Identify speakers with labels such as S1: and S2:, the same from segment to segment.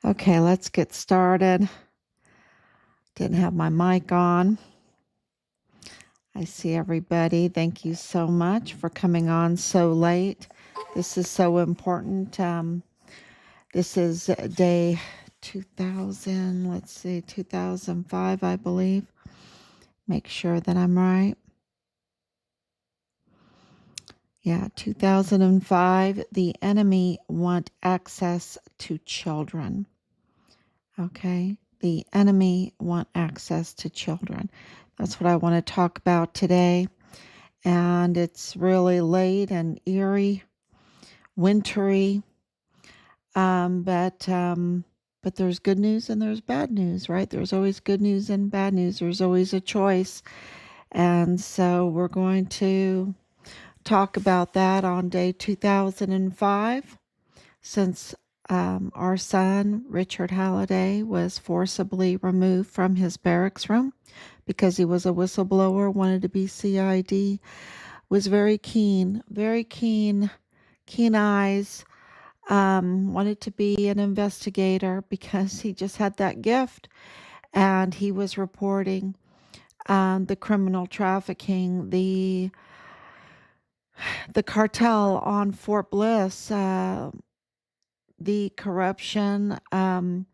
S1: Okay, let's get started. Didn't have my mic on. I see everybody. Thank you so much for coming on so late. This is so important. This is day 2000, 2005, I believe. Make sure that I'm right. Yeah, 2005. The enemy want access to children. Okay, the enemy want access to children. That's what I want to talk about today. And it's really late and eerie, wintry. But there's good news and there's bad news, right? There's always good news and bad news. There's always a choice. And so we're going to talk about that on day 2005, since our son, Richard Halliday, was forcibly removed from his barracks room because he was a whistleblower, wanted to be CID, was very keen eyes, wanted to be an investigator because he just had that gift. And he was reporting the criminal trafficking, the cartel on Fort Bliss, the corruption, and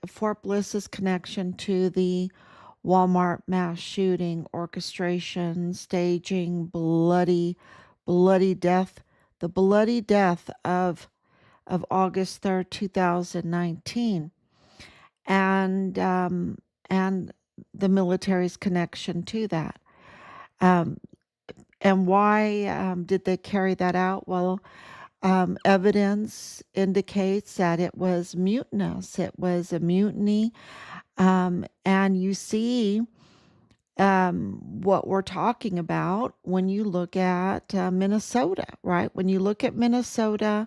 S1: Fort Bliss's connection to the Walmart mass shooting, orchestration, staging, bloody death, the bloody death of August 3rd, 2019, and the military's connection to that. And why did they carry that out? Well, evidence indicates that it was mutinous. It was a mutiny. And you see what we're talking about when you look at Minnesota, right? When you look at Minnesota,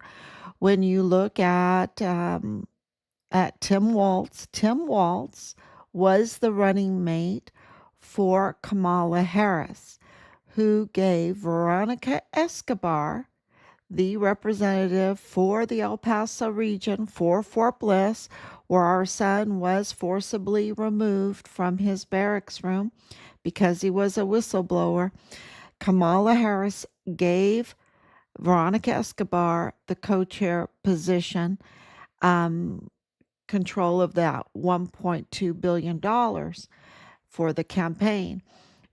S1: when you look at Tim Walz was the running mate for Kamala Harris, who gave Veronica Escobar, the representative for the El Paso region for Fort Bliss, where our son was forcibly removed from his barracks room because he was a whistleblower. Kamala Harris gave Veronica Escobar the co-chair position, control of that $1.2 billion for the campaign.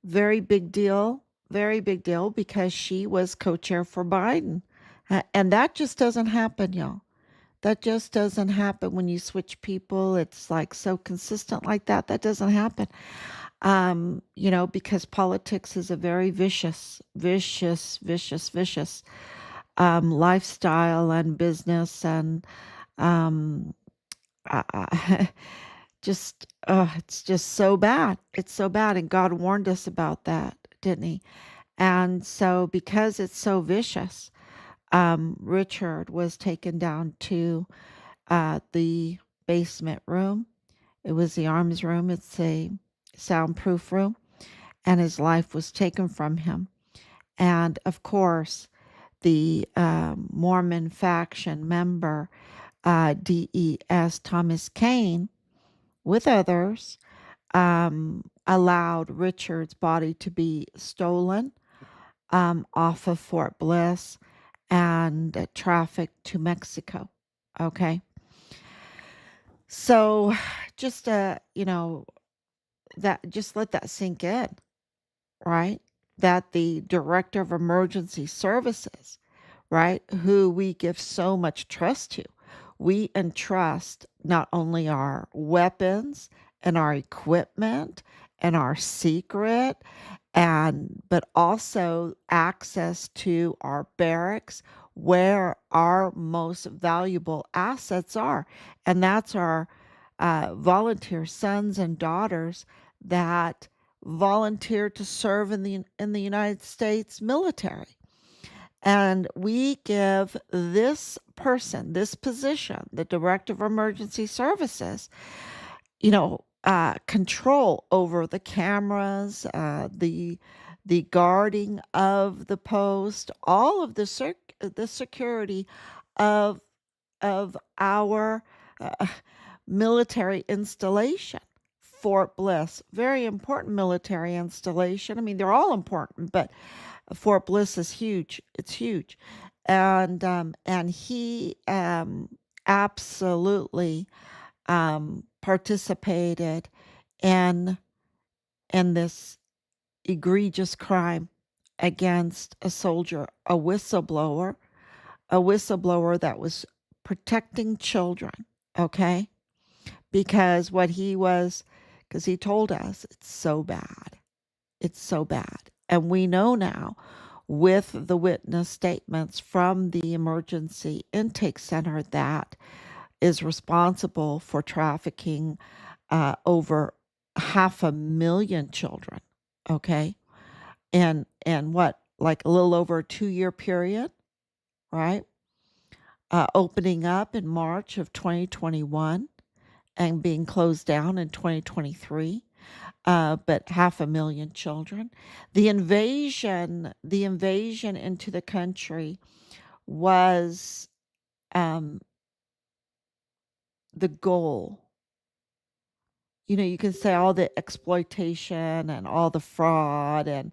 S1: Very big deal, because she was co-chair for Biden. And that just doesn't happen, y'all. That just doesn't happen when you switch people. It's like so consistent like that. That doesn't happen. Because politics is a very vicious lifestyle and business, and it's just so bad. It's so bad. And God warned us about that, didn't he? And so because it's so vicious, Richard was taken down to the basement room. It was the arms room. It's a soundproof room. And his life was taken from him. And of course, the Mormon faction member, DES Thomas Kane, with others, allowed Richard's body to be stolen off of Fort Bliss and trafficked to Mexico. Okay. So just, just let that sink in, right? That the director of emergency services, right, who we give so much trust to, we entrust not only our weapons and our equipment and our secret, but also access to our barracks, where our most valuable assets are. And that's our volunteer sons and daughters that volunteer to serve in the United States military. And we give this person, this position, the director of emergency services, control over the cameras, the guarding of the post, all of the security of of our uh, military installation. Fort Bliss, very important military installation. I mean, they're all important, but Fort Bliss is huge. It's huge, and he absolutely participated in this egregious crime against a soldier, a whistleblower that was protecting children. Okay, because what he was, because he told us it's so bad. It's so bad. And we know now with the witness statements from the emergency intake center that is responsible for trafficking over 500,000 children. Okay. And what, like a little over a 2 year period, right? Opening up in March of 2021 and being closed down in 2023. But 500,000 children. The invasion into the country was the goal. You know, you can say all the exploitation and all the fraud and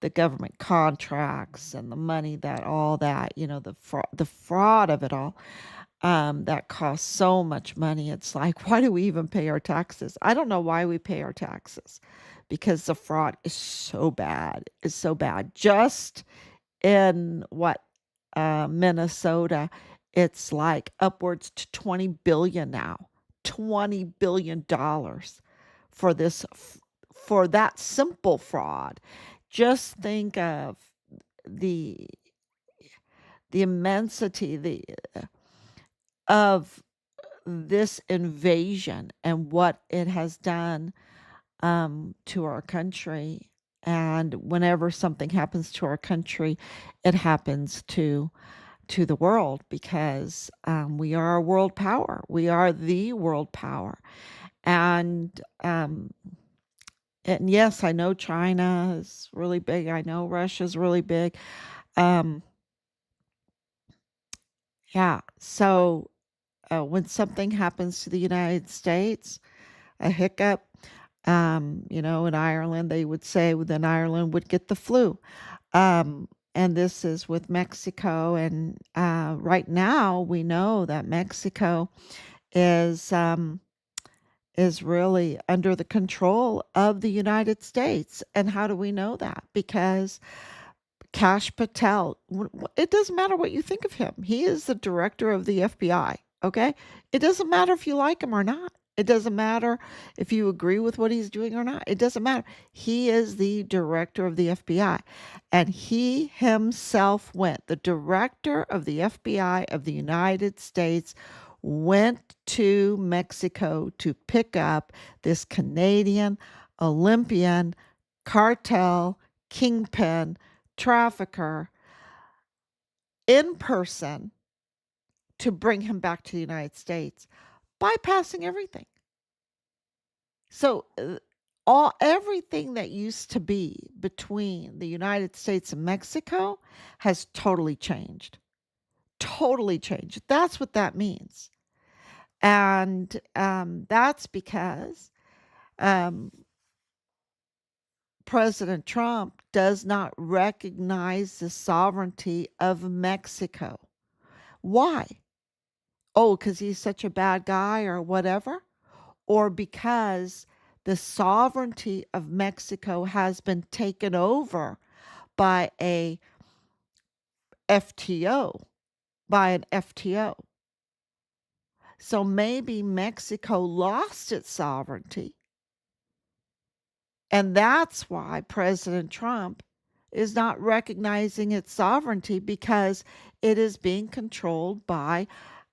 S1: the government contracts and the money that all that, you know, the fraud of it all. That costs so much money. It's like, why do we even pay our taxes? I don't know why we pay our taxes because the fraud is so bad. It's so bad. Just in Minnesota, it's like upwards to 20 billion now. $20 billion for for that simple fraud. Just think of the immensity of this invasion and what it has done to our country. And whenever something happens to our country, it happens to the world because we are a world power. We are the world power. And and yes, I know China is really big. I know Russia's really big. Um, yeah. So when something happens to the United States, a hiccup, you know, in Ireland, they would say then Ireland would get the flu. And this is with Mexico. And right now, we know that Mexico is really under the control of the United States. And how do we know that? Because Cash Patel, it doesn't matter what you think of him. He is the director of the FBI. Okay. It doesn't matter if you like him or not. It doesn't matter if you agree with what he's doing or not. It doesn't matter. He is the director of the FBI. And he himself went, the director of the FBI of the United States went to Mexico to pick up this Canadian Olympian cartel kingpin trafficker in person to bring him back to the United States, bypassing everything. So all everything that used to be between the United States and Mexico has totally changed. Totally changed. That's what that means. And that's because um, President Trump does not recognize the sovereignty of Mexico. Why? Oh, because he's such a bad guy or whatever? Or because the sovereignty of Mexico has been taken over by a FTO, by an FTO. So maybe Mexico lost its sovereignty. And that's why President Trump is not recognizing its sovereignty because it is being controlled by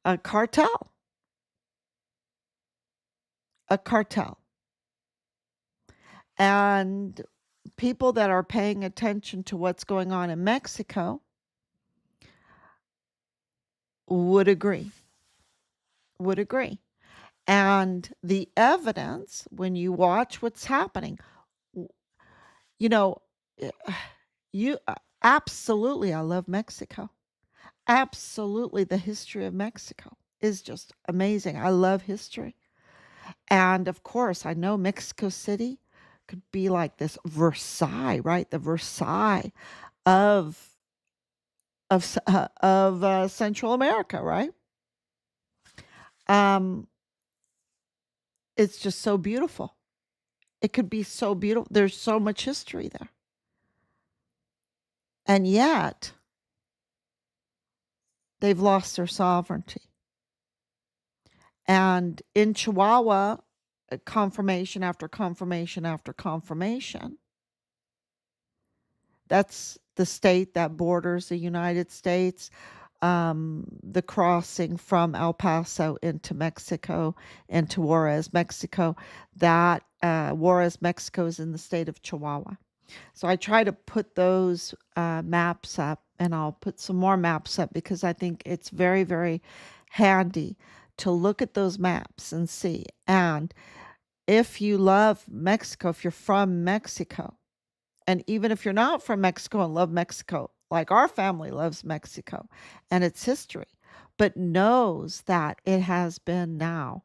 S1: a cartel. A cartel. And people that are paying attention to what's going on in Mexico would agree. Would agree. And the evidence, when you watch what's happening, you know, eh, you absolutely, I love Mexico. Absolutely, the history of Mexico. is just amazing. I love history. And of course, I know Mexico City could be like this Versailles, right? The Versailles of Central America, right? Um, it's just so beautiful. It could be so beautiful. There's so much history there. And yet, they've lost their sovereignty. And in Chihuahua, confirmation after confirmation after confirmation, that's the state that borders the United States. The crossing from El Paso into Mexico, into Juarez, Mexico. That Juarez, Mexico is in the state of Chihuahua. So I try to put those maps up, and I'll put some more maps up because I think it's very, very handy to look at those maps and see. And if you love Mexico, if you're from Mexico, and even if you're not from Mexico and love Mexico, like our family loves Mexico and its history, but knows that it has been now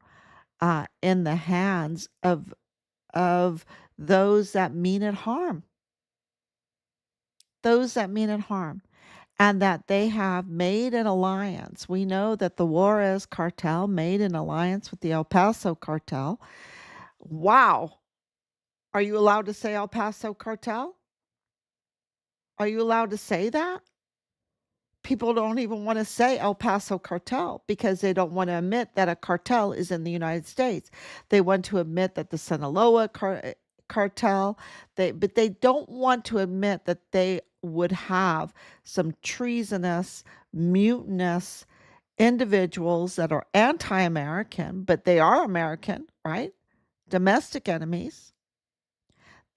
S1: in the hands of those that mean it harm, those that mean it harm, and that they have made an alliance. We know that the Juarez cartel made an alliance with the El Paso cartel. Wow. Are you allowed to say El Paso cartel? Are you allowed to say that? People don't even want to say El Paso cartel because they don't want to admit that a cartel is in the United States. They want to admit that the Sinaloa cartel, but they don't want to admit that they would have some treasonous, mutinous individuals that are anti-American, but they are American, right? Domestic enemies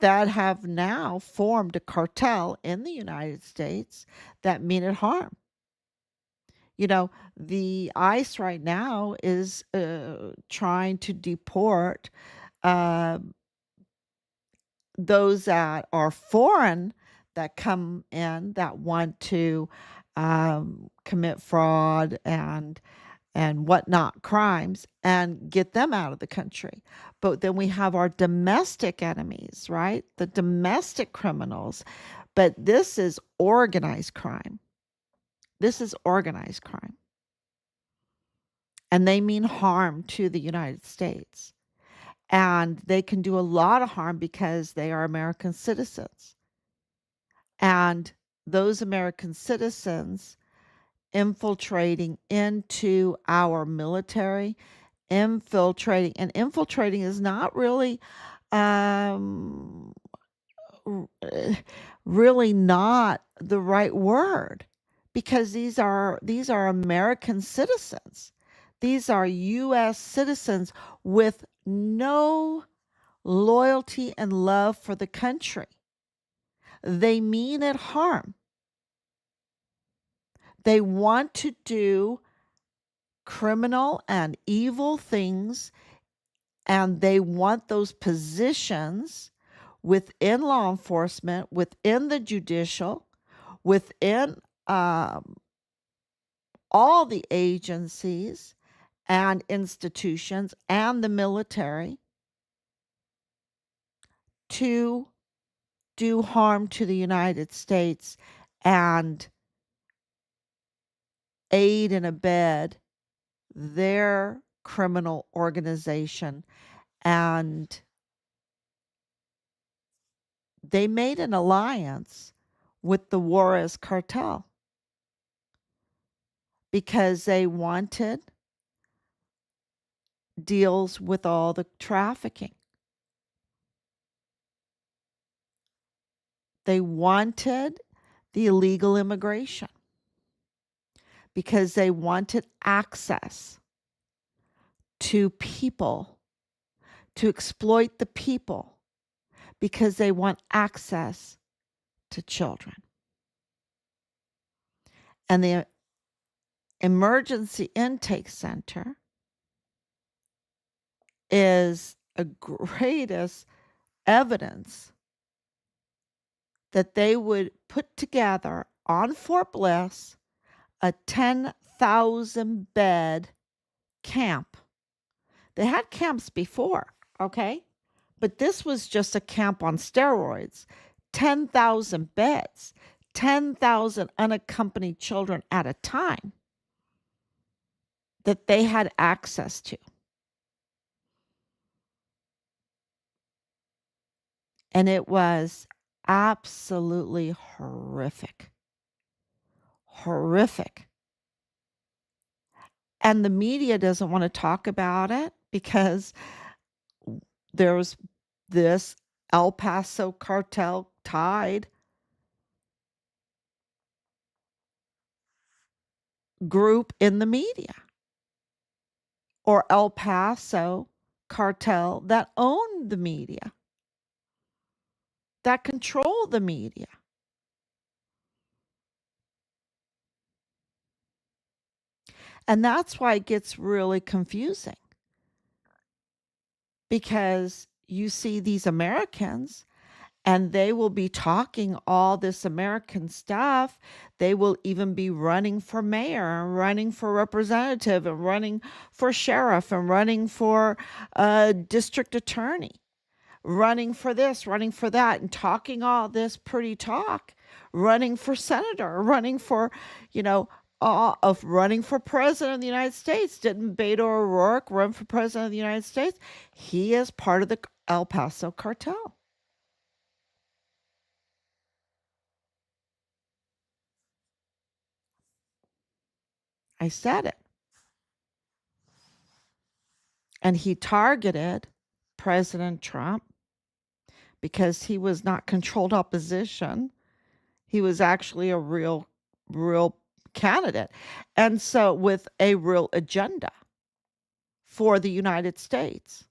S1: that have now formed a cartel in the United States that mean it harm. You know, the ICE right now is trying to deport uh, those that are foreign that come in that want to commit fraud and whatnot crimes and get them out of the country. But then we have our domestic enemies, right? The domestic criminals. But this is organized crime. This is organized crime. And they mean harm to the United States. And they can do a lot of harm because they are American citizens. And those American citizens infiltrating into our military, infiltrating is not really um really not the right word, because these are American citizens. These are US citizens with no loyalty and love for the country. They mean it harm. They want to do criminal and evil things, and they want those positions within law enforcement, within the judicial, within all the agencies and institutions and the military to do harm to the United States and aid and abet their criminal organization. And they made an alliance with the Juarez cartel because they wanted deals with all the trafficking. They wanted the illegal immigration because they wanted access to people, to exploit the people, because they want access to children. And the emergency intake center is a greatest evidence that they would put together on Fort Bliss a 10,000 bed camp. They had camps before, okay? But this was just a camp on steroids. 10,000 beds, 10,000 unaccompanied children at a time that they had access to. And it was absolutely horrific. Horrific. And the media doesn't want to talk about it because there's this El Paso cartel tied group in the media, or El Paso cartel that own the media, that control the media. And that's why it gets really confusing, because you see these Americans and they will be talking all this American stuff. They will even be running for mayor and running for representative and running for sheriff and running for district attorney, running for this, running for that, and talking all this pretty talk, running for senator, running for, you know, of running for president of the United States. Didn't Beto O'Rourke run for president of the United States? He is part of the El Paso cartel. I said it. And he targeted President Trump because he was not controlled opposition. He was actually a real candidate. And so, with a real agenda for the United States.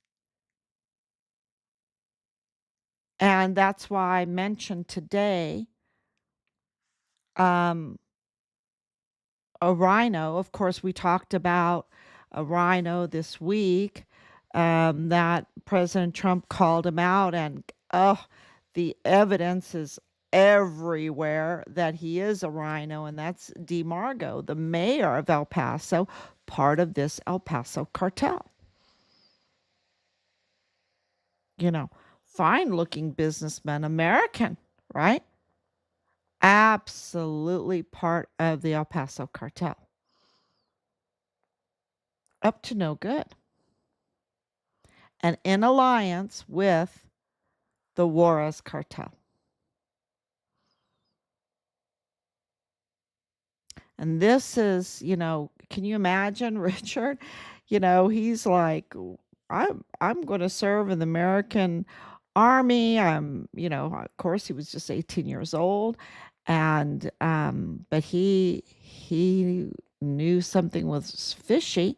S1: And that's why I mentioned today um, a rhino. Of course, we talked about a rhino this week, that President Trump called him out, and the evidence is everywhere that he is a rhino, and that's DeMargo, the mayor of El Paso, part of this El Paso cartel. You know, fine looking businessman, American, right? Absolutely part of the El Paso cartel. Up to no good. And in alliance with the Juarez cartel. And this is, can you imagine Richard? He's like, I'm going to serve in the American army. Of course he was just 18 years old, and but he knew something was fishy.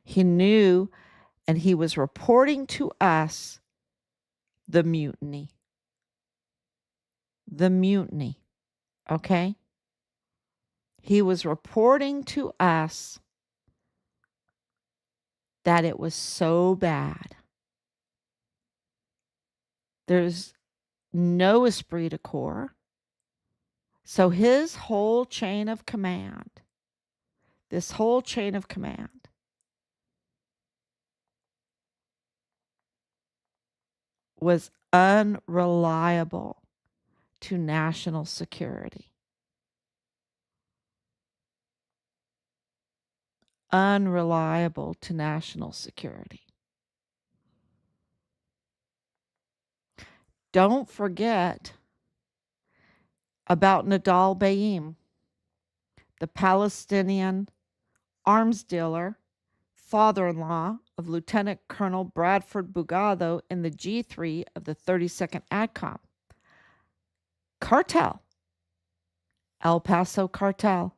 S1: He knew, and he was reporting to us the mutiny. The mutiny, okay? He was reporting to us that it was so bad. There's no esprit de corps. So his whole chain of command, this whole chain of command, was unreliable to national security. Unreliable to national security. Don't forget about Nadal Baim, the Palestinian arms dealer, father-in-law of Lieutenant Colonel Bradford Bugado in the G3 of the 32nd ADCOM. Cartel. El Paso cartel.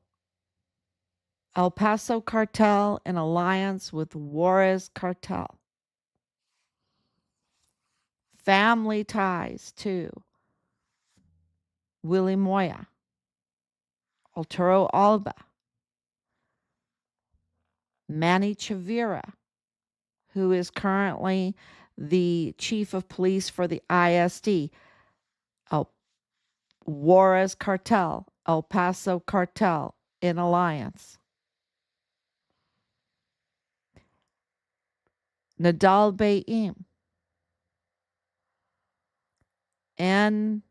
S1: El Paso cartel in alliance with Juarez cartel. Family ties to Willie Moya, Arturo Alba, Manny Chavira, who is currently the chief of police for the ISD, El Juarez cartel, El Paso cartel in alliance. Nadal Bayim, and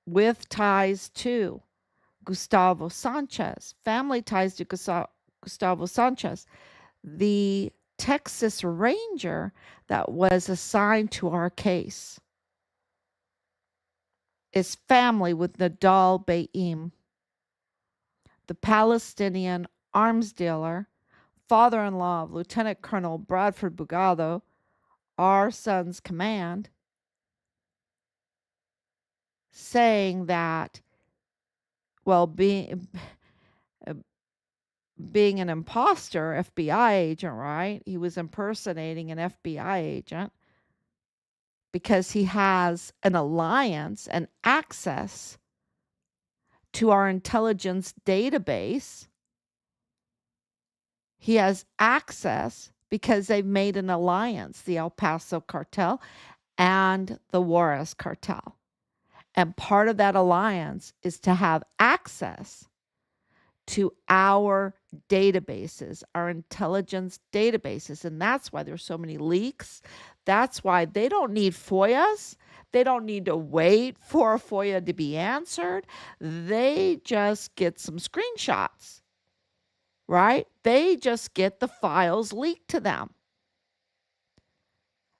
S1: with ties to Gustavo Sanchez, family ties to Gustavo Sanchez, the Texas Ranger that was assigned to our case, is family with Nadal Bayim, the Palestinian arms dealer, father in law of Lieutenant Colonel Bradford Bugado, our son's command, saying that, well, uh, being an imposter FBI agent, right? He was impersonating an FBI agent because he has an alliance and access to our intelligence database. He has access because they've made an alliance, the El Paso cartel and the Juarez cartel. And part of that alliance is to have access to our databases, our intelligence databases. And that's why there's so many leaks. That's why they don't need FOIAs. They don't need to wait for a FOIA to be answered. They just get some screenshots, right? They just get the files leaked to them.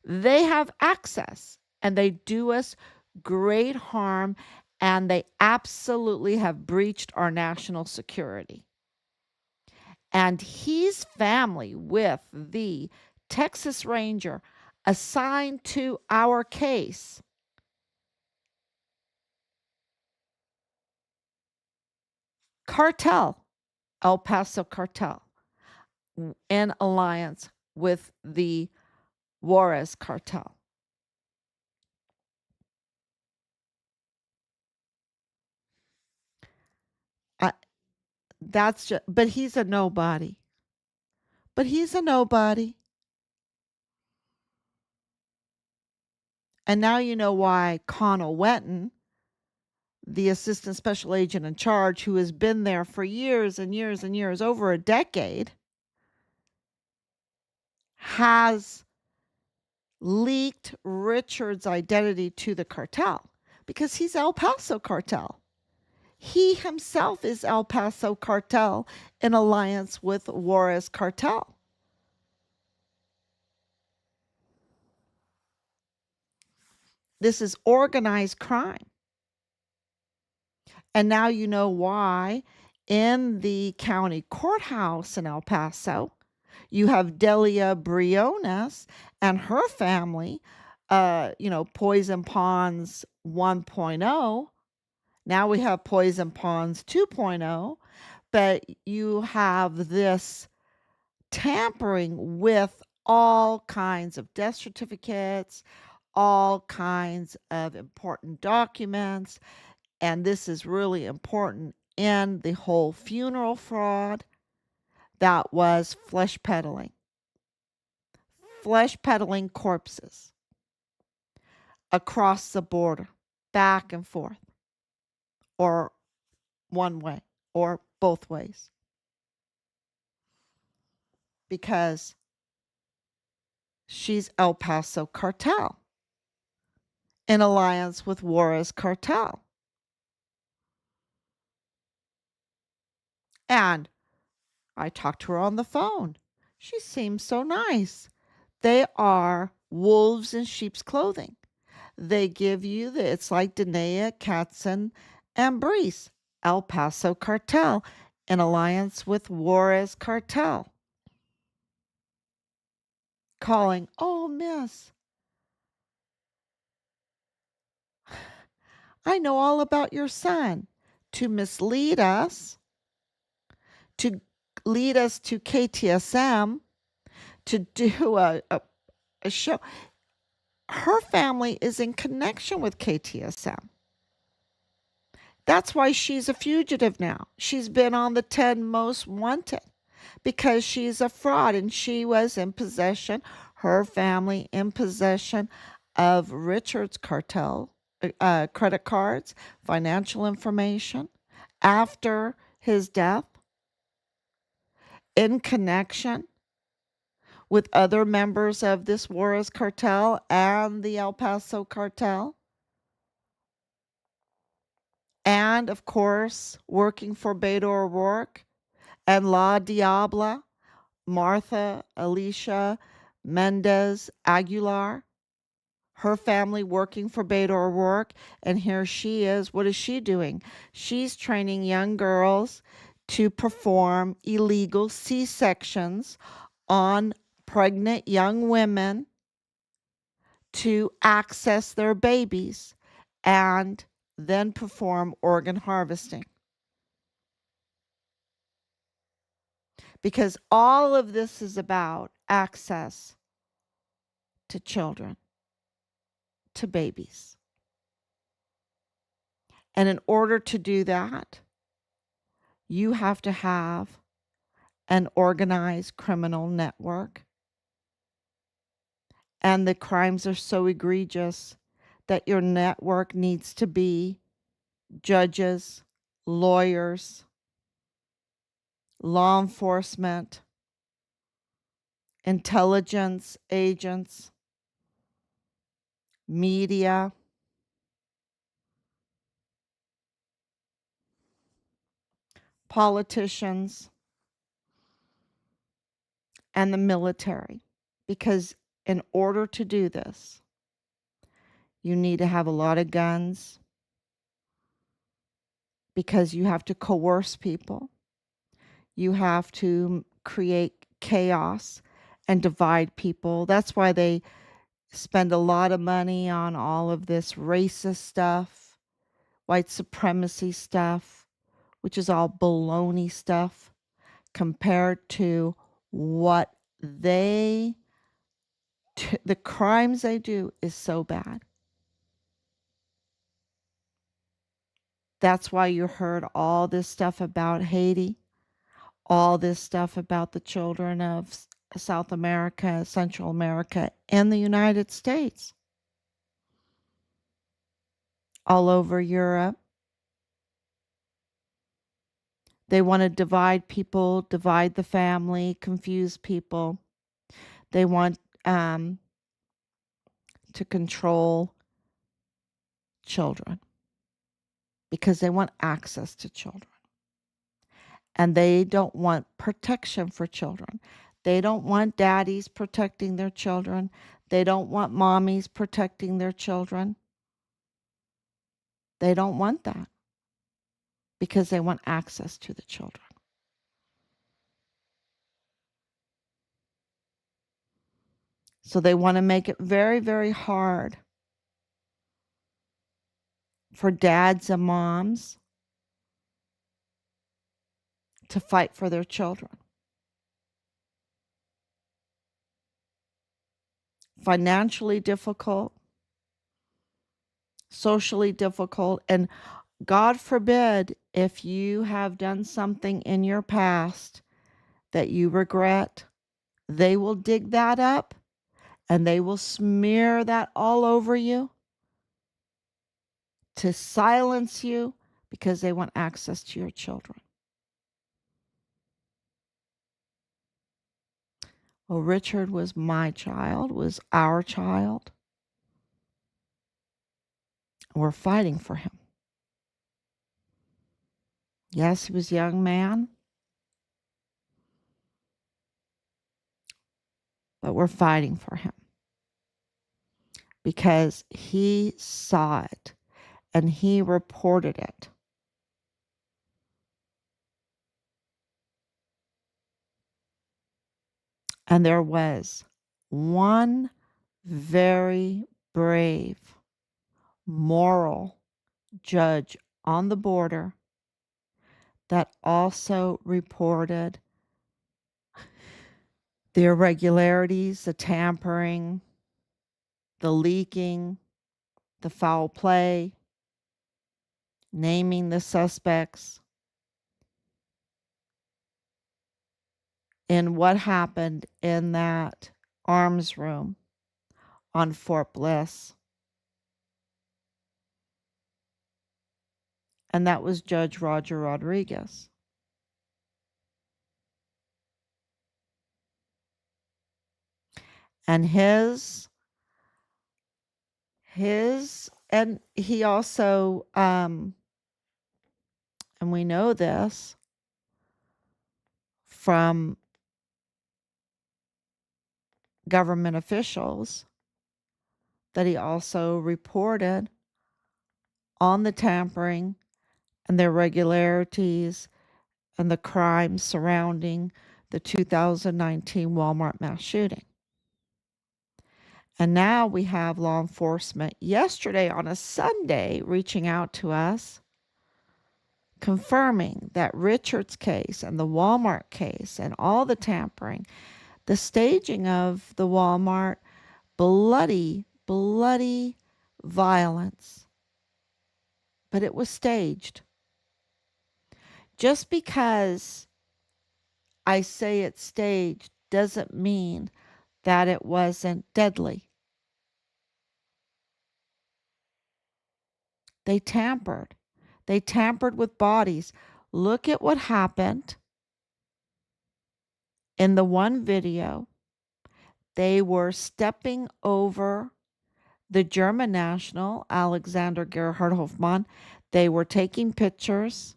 S1: They have access and they do us great harm, and they absolutely have breached our national security. And his family with the Texas Ranger assigned to our case cartel, El Paso cartel, in alliance with the Juarez cartel. I, that's just, but he's a nobody. But he's a nobody. And now you know why Connell Wetton, the assistant special agent in charge, who has been there for years and years and years, over a decade, has leaked Richard's identity to the cartel because he's El Paso cartel. He himself is El Paso cartel in alliance with Juarez cartel. This is organized crime. And now you know why in the county courthouse in El Paso, you have Delia Briones and her family, Poison Ponds 1.0. Now we have Poison Ponds 2.0, but you have this tampering with all kinds of death certificates, all kinds of important documents. And this is really important in the whole funeral fraud that was flesh peddling corpses across the border, back and forth, or one way, or both ways. Because she's El Paso cartel in alliance with Juarez cartel. And I talked to her on the phone. She seems so nice. They are wolves in sheep's clothing. They give you it's like Danae, Katzen, and Brees, El Paso cartel in alliance with Juarez cartel. Calling, oh, miss, I know all about your son, to mislead us, to lead us to KTSM, to do a show. Her family is in connection with KTSM. That's why she's a fugitive now. She's been on the 10 most wanted because she's a fraud, and she was in possession, her family in possession of Richard's cartel credit cards, financial information after his death, in connection with other members of this Juarez cartel and the El Paso cartel. And of course, working for Beto O'Rourke and La Diabla, Martha Alicia Mendez Aguilar, her family working for Beto O'Rourke. And here she is. What is she doing? She's training young girls to perform illegal C-sections on pregnant young women to access their babies and then perform organ harvesting. Because all of this is about access to children, to babies. And in order to do that, you have to have an organized criminal network. And the crimes are so egregious that your network needs to be judges, lawyers, law enforcement, intelligence agents, media, politicians, and the military. Because in order to do this, you need to have a lot of guns, because you have to coerce people. You have to create chaos and divide people. That's why they spend a lot of money on all of this racist stuff, white supremacy stuff, which is all baloney stuff compared to what the crimes they do is so bad. That's why you heard all this stuff about Haiti, all this stuff about the children of South America, Central America, and the United States, all over Europe. They want to divide people, divide the family, confuse people. They want to control children because they want access to children. And they don't want protection for children. They don't want daddies protecting their children. They don't want mommies protecting their children. They don't want that because they want access to the children. So they want to make it very, very hard for dads and moms to fight for their children. Financially difficult, socially difficult, and God forbid if you have done something in your past that you regret, they will dig that up and they will smear that all over you to silence you because they want access to your children. Well, Richard was my child, was our child. We're fighting for him. Yes, he was a young man, but we're fighting for him because he saw it and he reported it. And there was one very brave, moral judge on the border that also reported the irregularities, the tampering, the leaking, the foul play, naming the suspects, in what happened in that arms room on Fort Bliss. And that was Judge Roger Rodriguez. And and he also, and we know this from government officials, that he also reported on the tampering and the irregularities and the crimes surrounding the 2019 Walmart mass shooting. And now we have law enforcement yesterday on a Sunday reaching out to us, confirming that Richard's case and the Walmart case and all the tampering, the staging of the Walmart bloody violence, but it was staged. Just because I say it's staged doesn't mean that it wasn't deadly. They tampered. They tampered with bodies. Look at what happened in the one video. They were stepping over the German national, Alexander Gerhard Hofmann. They were taking pictures.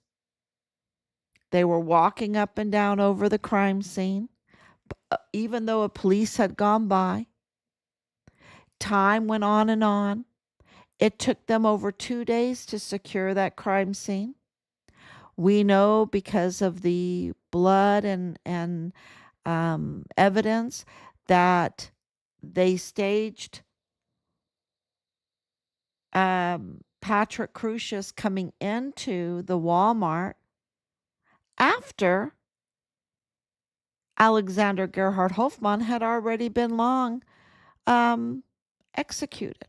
S1: They were walking up and down over the crime scene, even though a police had gone by. Time went on and on. It took them over 2 days to secure that crime scene. We know because of the blood and evidence that they staged Patrick Crucius coming into the Walmart after Alexander Gerhard Hofmann had already been long executed.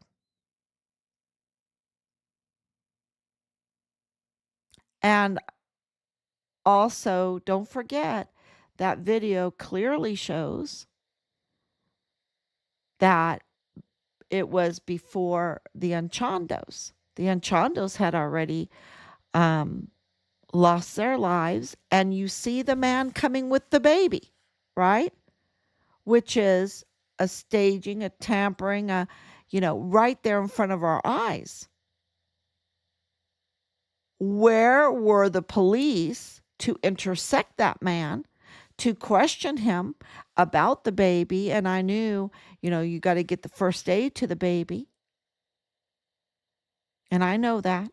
S1: And also, don't forget that video clearly shows that it was before the Unchandos. The Unchandos had already um, lost their lives, and you see the man coming with the baby, right? Which is a staging, a tampering, right there in front of our eyes. Where were the police to intersect that man, to question him about the baby? And I knew, you got to get the first aid to the baby. And I know that.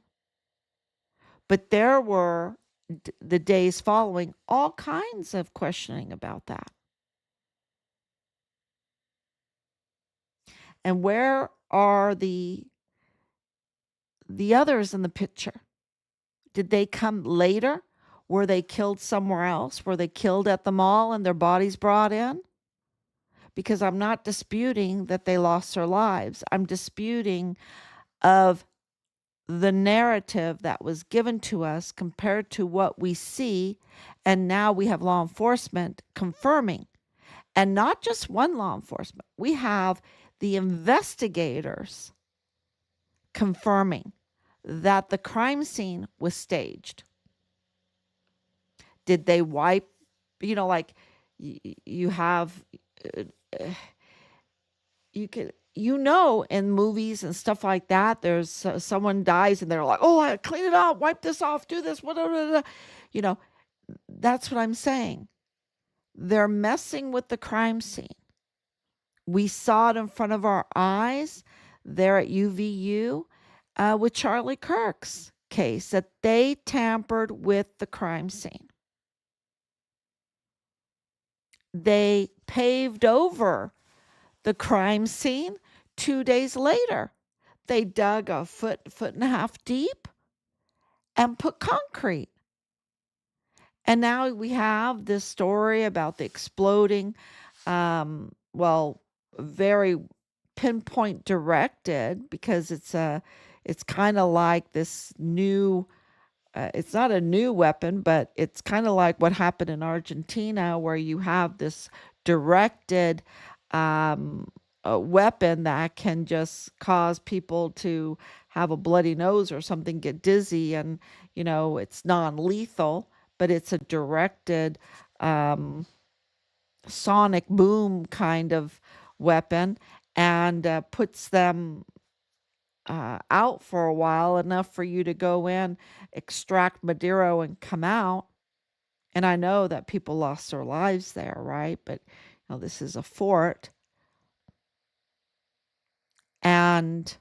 S1: But there were the days following all kinds of questioning about that. And where are the others in the picture? Did they come later? Were they killed somewhere else? Were they killed at the mall and their bodies brought in? Because I'm not disputing that they lost their lives. I'm disputing of the narrative that was given to us compared to what we see. And now we have law enforcement confirming, and not just one law enforcement. We have the investigators confirming that the crime scene was staged. Did they wipe, like you have, uh, you can, in movies and stuff like that, there's someone dies and they're like, oh, I clean it up, wipe this off, do this, whatever. You know, that's what I'm saying. They're messing with the crime scene. We saw it in front of our eyes there at UVU with Charlie Kirk's case, that they tampered with the crime scene. They paved over the crime scene 2 days later. They dug a foot and a half deep and put concrete. And now we have this story about the exploding, very pinpoint directed, because it's kind of like this new, it's not a new weapon, but it's kind of like what happened in Argentina, where you have this directed a weapon that can just cause people to have a bloody nose or something, get dizzy, and it's non-lethal, but it's a directed um, sonic boom kind of weapon and puts them out for a while, enough for you to go in, extract Maduro, and come out. And I know that people lost their lives there, right? But this is a fort. And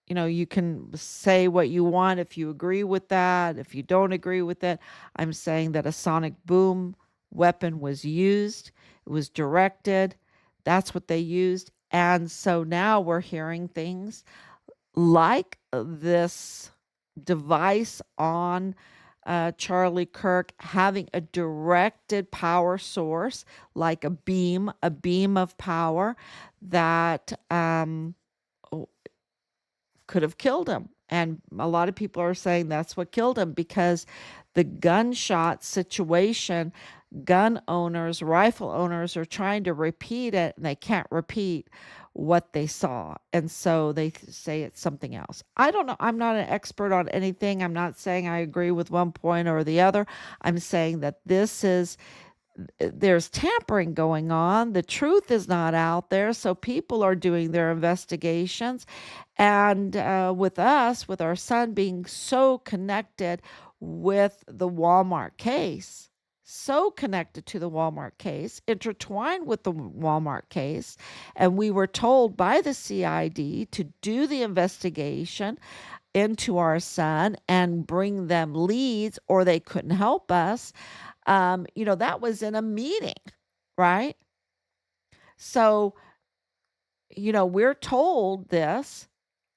S1: you can say what you want, if you agree with that, if you don't agree with it. I'm saying that a sonic boom weapon was used, it was directed. That's what they used. And so now we're hearing things like this device on Charlie Kirk having a directed power source, like a beam of power that could have killed him. And a lot of people are saying that's what killed him, because the gunshot situation, gun owners, rifle owners are trying to repeat it and they can't repeat what they saw. And so they say it's something else. I don't know. I'm not an expert on anything. I'm not saying I agree with one point or the other. I'm saying that there's tampering going on. The truth is not out there. So people are doing their investigations. And with us, with our son being so connected with the Walmart case, so connected to the Walmart case, intertwined with the Walmart case, and we were told by the CID to do the investigation into our son and bring them leads, or they couldn't help us. That was in a meeting, right? So, we're told this,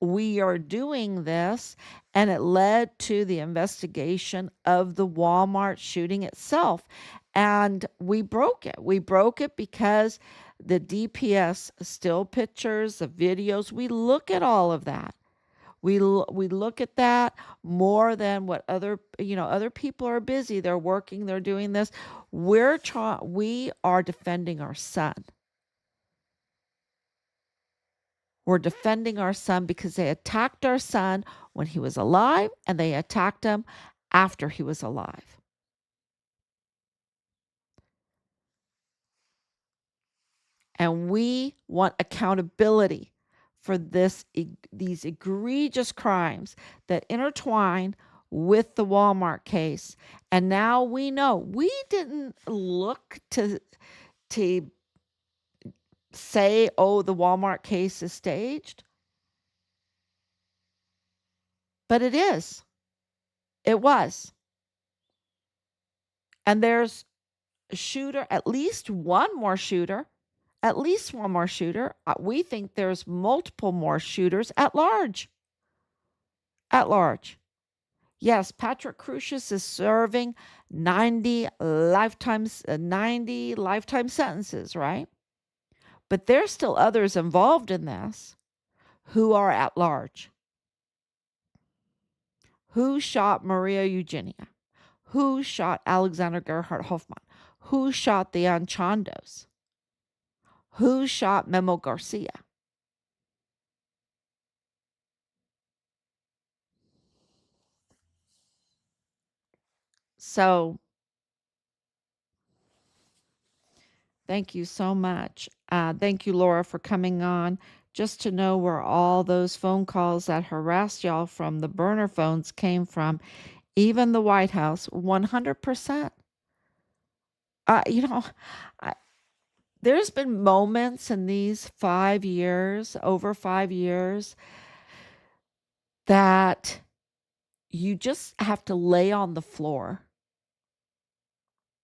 S1: we are doing this, and it led to the investigation of the Walmart shooting itself. And we broke it. We broke it because the DPS still pictures, the videos, we look at all of that. We look at that more than what other people are busy. They're working, they're doing this. We are defending our son. We're defending our son because they attacked our son when he was alive and they attacked him after he was alive. And we want accountability for these egregious crimes that intertwine with the Walmart case. And now we know we didn't look to say, oh, the Walmart case is staged, but it is. It was. And there's a shooter, at least one more shooter, at least one more shooter. We think there's multiple more shooters at large. At large. Yes, Patrick Crucius is serving 90 lifetime sentences, right? But there's still others involved in this who are at large. Who shot Maria Eugenia? Who shot Alexander Gerhard Hoffman? Who shot the Anchandos? Who shot Memo Garcia? So thank you so much. Thank you, Laura, for coming on. Just to know where all those phone calls that harassed y'all from the burner phones came from, even the White House, 100%. Uh, you know, I, there's been moments in these 5 years, over 5 years, that you just have to lay on the floor,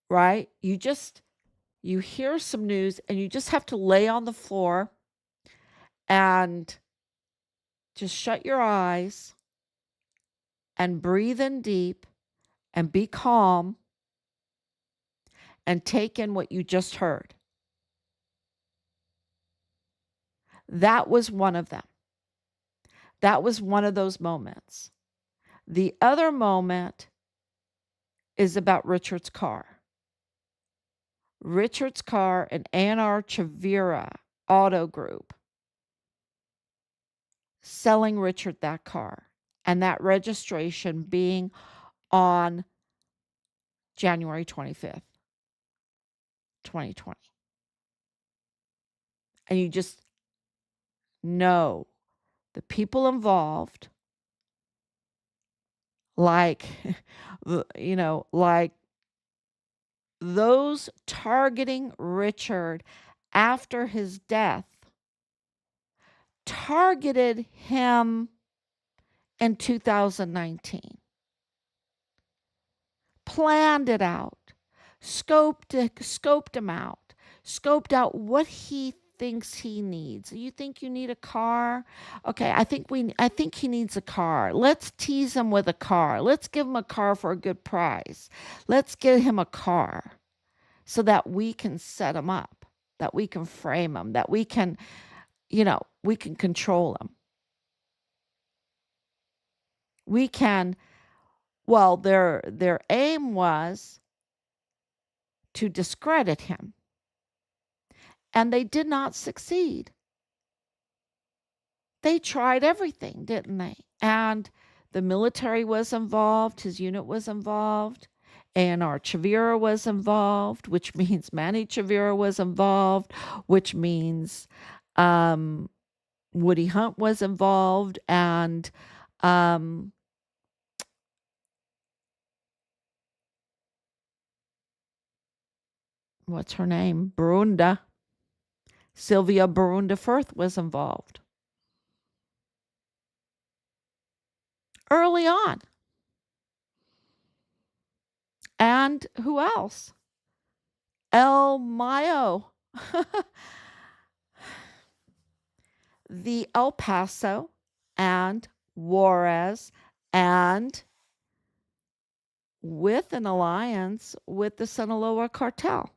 S1: right? You hear some news and you just have to lay on the floor and just shut your eyes and breathe in deep and be calm and take in what you just heard. That was one of them. That was one of those moments. The other moment is about Richard's car. Richard's car and A&R Chavira Auto Group selling Richard that car, and that registration being on January 25th, 2020. And you just No, the people involved, like, like those targeting Richard after his death, targeted him in 2019, planned it out, scoped him out, scoped out what he thinks he needs. You think you need a car? Okay, I think he needs a car. Let's tease him with a car. Let's give him a car for a good price. Let's get him a car so that we can set him up, that we can frame him, that we can, we can control him. We can, well, their aim was to discredit him, and they did not succeed. They tried everything, didn't they? And the military was involved, his unit was involved, A&R Chavira was involved, which means Manny Chavira was involved, which means Woody Hunt was involved, and what's her name? Barunda. Sylvia Barunda Firth was involved early on. And who else? El Mayo, the El Paso and Juarez, and with an alliance with the Sinaloa cartel.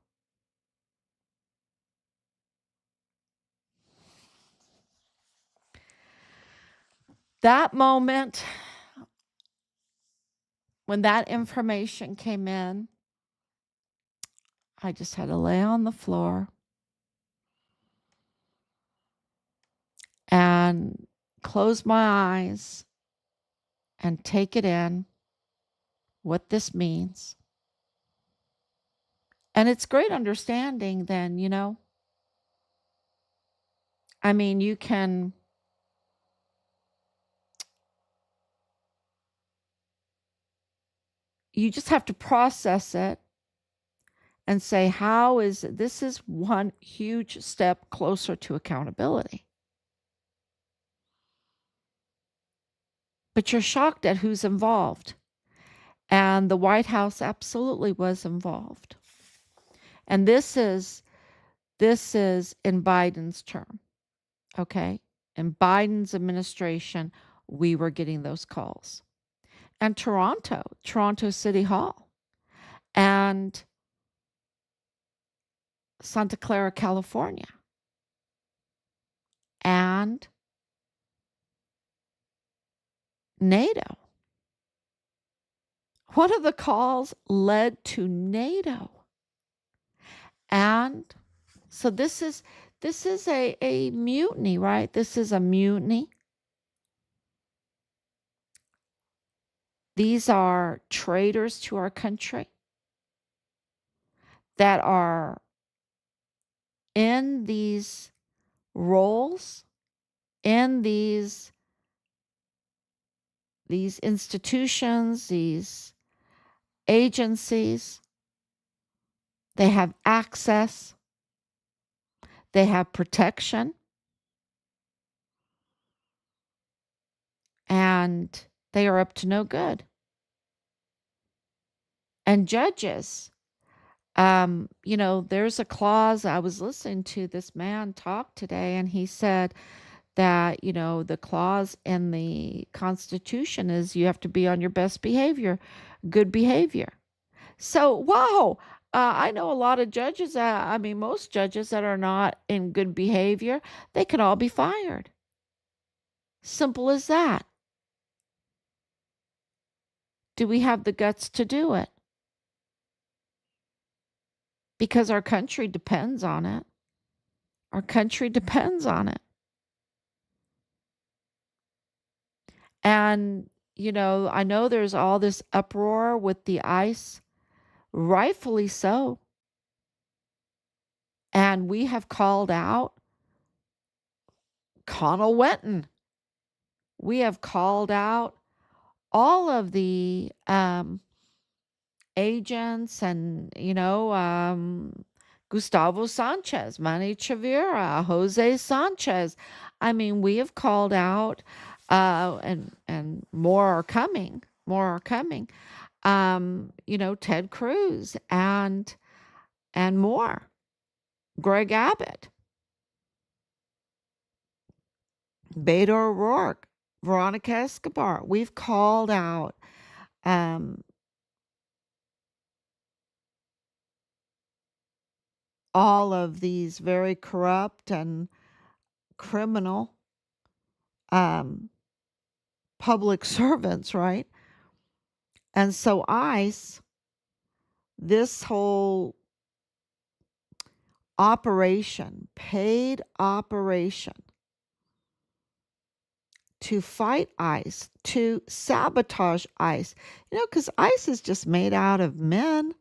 S1: That moment, when that information came in, I just had to lay on the floor and close my eyes and take it in, what this means. And it's great understanding then, I mean, you just have to process it and say, this is one huge step closer to accountability. But you're shocked at who's involved. And the White House absolutely was involved. And this is in Biden's term. Okay? In Biden's administration, we were getting those calls. And Toronto City Hall, and Santa Clara, California, and NATO. One of the calls led to NATO. And so this is a mutiny, right? This is a mutiny. These are traitors to our country that are in these roles, in these institutions, these agencies. They have access, they have protection, and they are up to no good. And judges, there's a clause. I was listening to this man talk today, and he said that, the clause in the Constitution is you have to be on your best behavior, good behavior. So, wow, I know a lot of judges, most judges that are not in good behavior, they can all be fired. Simple as that. Do we have the guts to do it? Because our country depends on it. Our country depends on it. And, I know there's all this uproar with the ICE, rightfully so. And we have called out Connell Wenton. We have called out all of the agents and, Gustavo Sanchez, Manny Chavira, Jose Sanchez. I mean, we have called out, and more are coming. More are coming. Ted Cruz and more. Greg Abbott, Beto O'Rourke, Veronica Escobar. We've called out um, all of these very corrupt and criminal um, public servants, right? And so ICE, this whole operation, paid operation to fight ICE, to sabotage ICE, because ICE is just made out of men.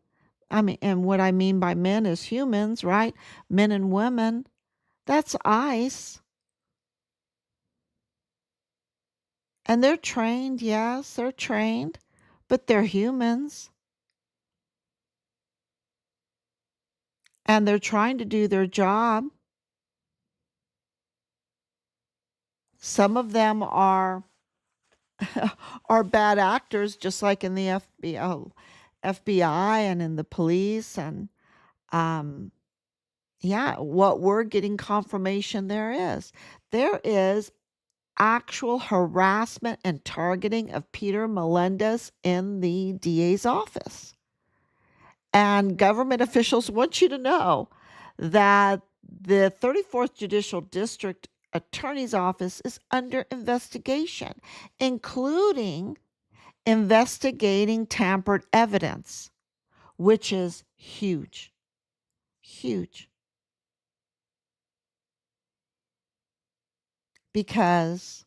S1: I mean, and what I mean by men is humans, right? Men and women. That's ICE. And they're trained, yes, they're trained, but they're humans. And they're trying to do their job. Some of them are are bad actors, just like in the FBI and in the police. And um, yeah, what we're getting confirmation there is actual harassment and targeting of Peter Melendez in the DA's office. And government officials want you to know that the 34th Judicial District Attorney's Office is under investigation, including investigating tampered evidence, which is huge. Huge. Because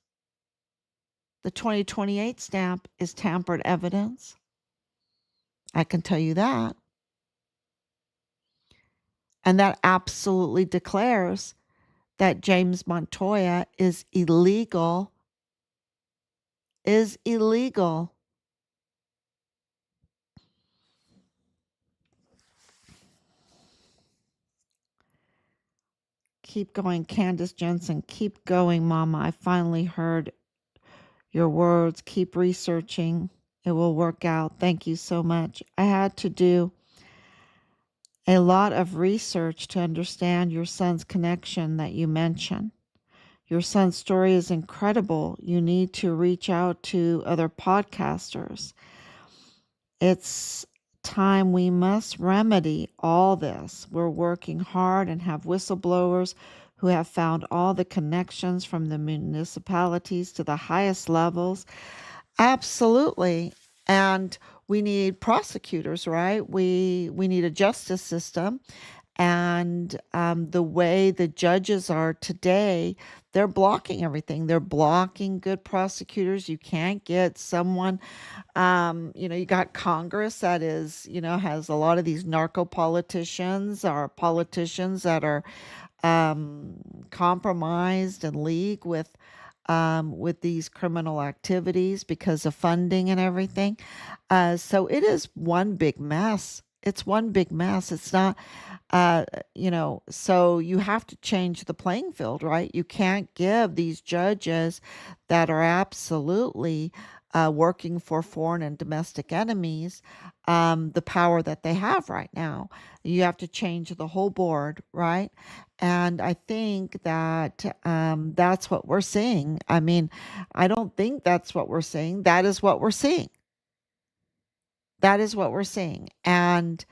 S1: the 2028 stamp is tampered evidence. I can tell you that. And that absolutely declares that James Montoya is illegal. Is illegal. Keep going, Candace Jensen. Keep going, Mama. I finally heard your words. Keep researching. It will work out. Thank you so much. I had to do a lot of research to understand your son's connection that you mentioned. Your son's story is incredible. You need to reach out to other podcasters. It's time we must remedy all this. We're working hard and have whistleblowers who have found all the connections from the municipalities to the highest levels. Absolutely. And we need prosecutors, right? We need a justice system. And the way the judges are today, they're blocking everything. They're blocking good prosecutors. You can't get someone, you got Congress that is, has a lot of these narco politicians or politicians that are compromised and league with these criminal activities because of funding and everything. So it is one big mess. It's one big mess. It's not, so you have to change the playing field, right? You can't give these judges that are absolutely working for foreign and domestic enemies the power that they have right now. You have to change the whole board, right? And I think that that's what we're seeing. I mean, I don't think that's what we're seeing. That is what we're seeing. That is what we're seeing. And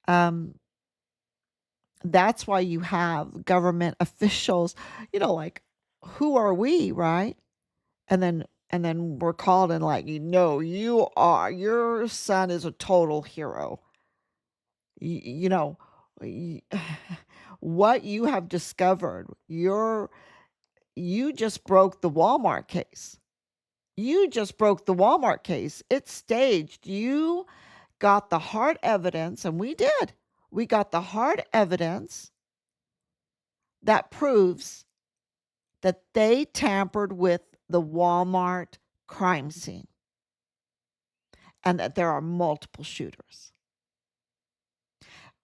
S1: um, that's why you have government officials, like, who are we, right? And then we're called and like, your son is a total hero. You know, y- what you have discovered, you just broke the Walmart case. You just broke the Walmart case. It's staged. You got the hard evidence, and we did. We got the hard evidence that proves that they tampered with the Walmart crime scene and that there are multiple shooters.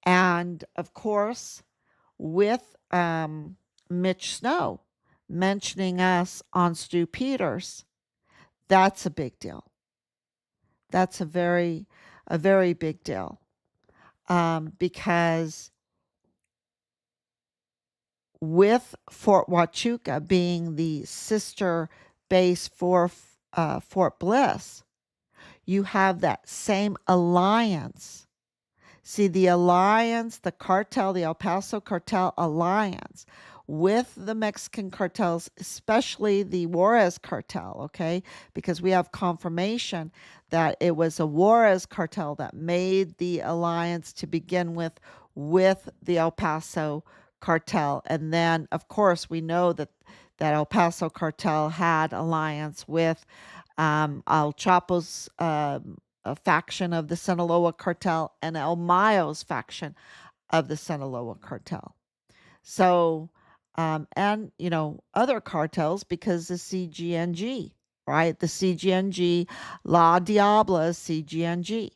S1: And of course, with Mitch Snow mentioning us on Stu Peters, that's a big deal. That's a very big deal, because with Fort Huachuca being the sister base for Fort Bliss, you have that same alliance. See, the alliance, the cartel, the El Paso cartel alliance with the Mexican cartels, especially the Juarez cartel, okay? Because we have confirmation that it was a Juarez cartel that made the alliance to begin with the El Paso cartel. And then, of course, we know that El Paso cartel had alliance with Al Chapo's a faction of the Sinaloa cartel and El Mayo's faction of the Sinaloa cartel. So, and other cartels because the CGNG, right? The CGNG, La Diabla CGNG.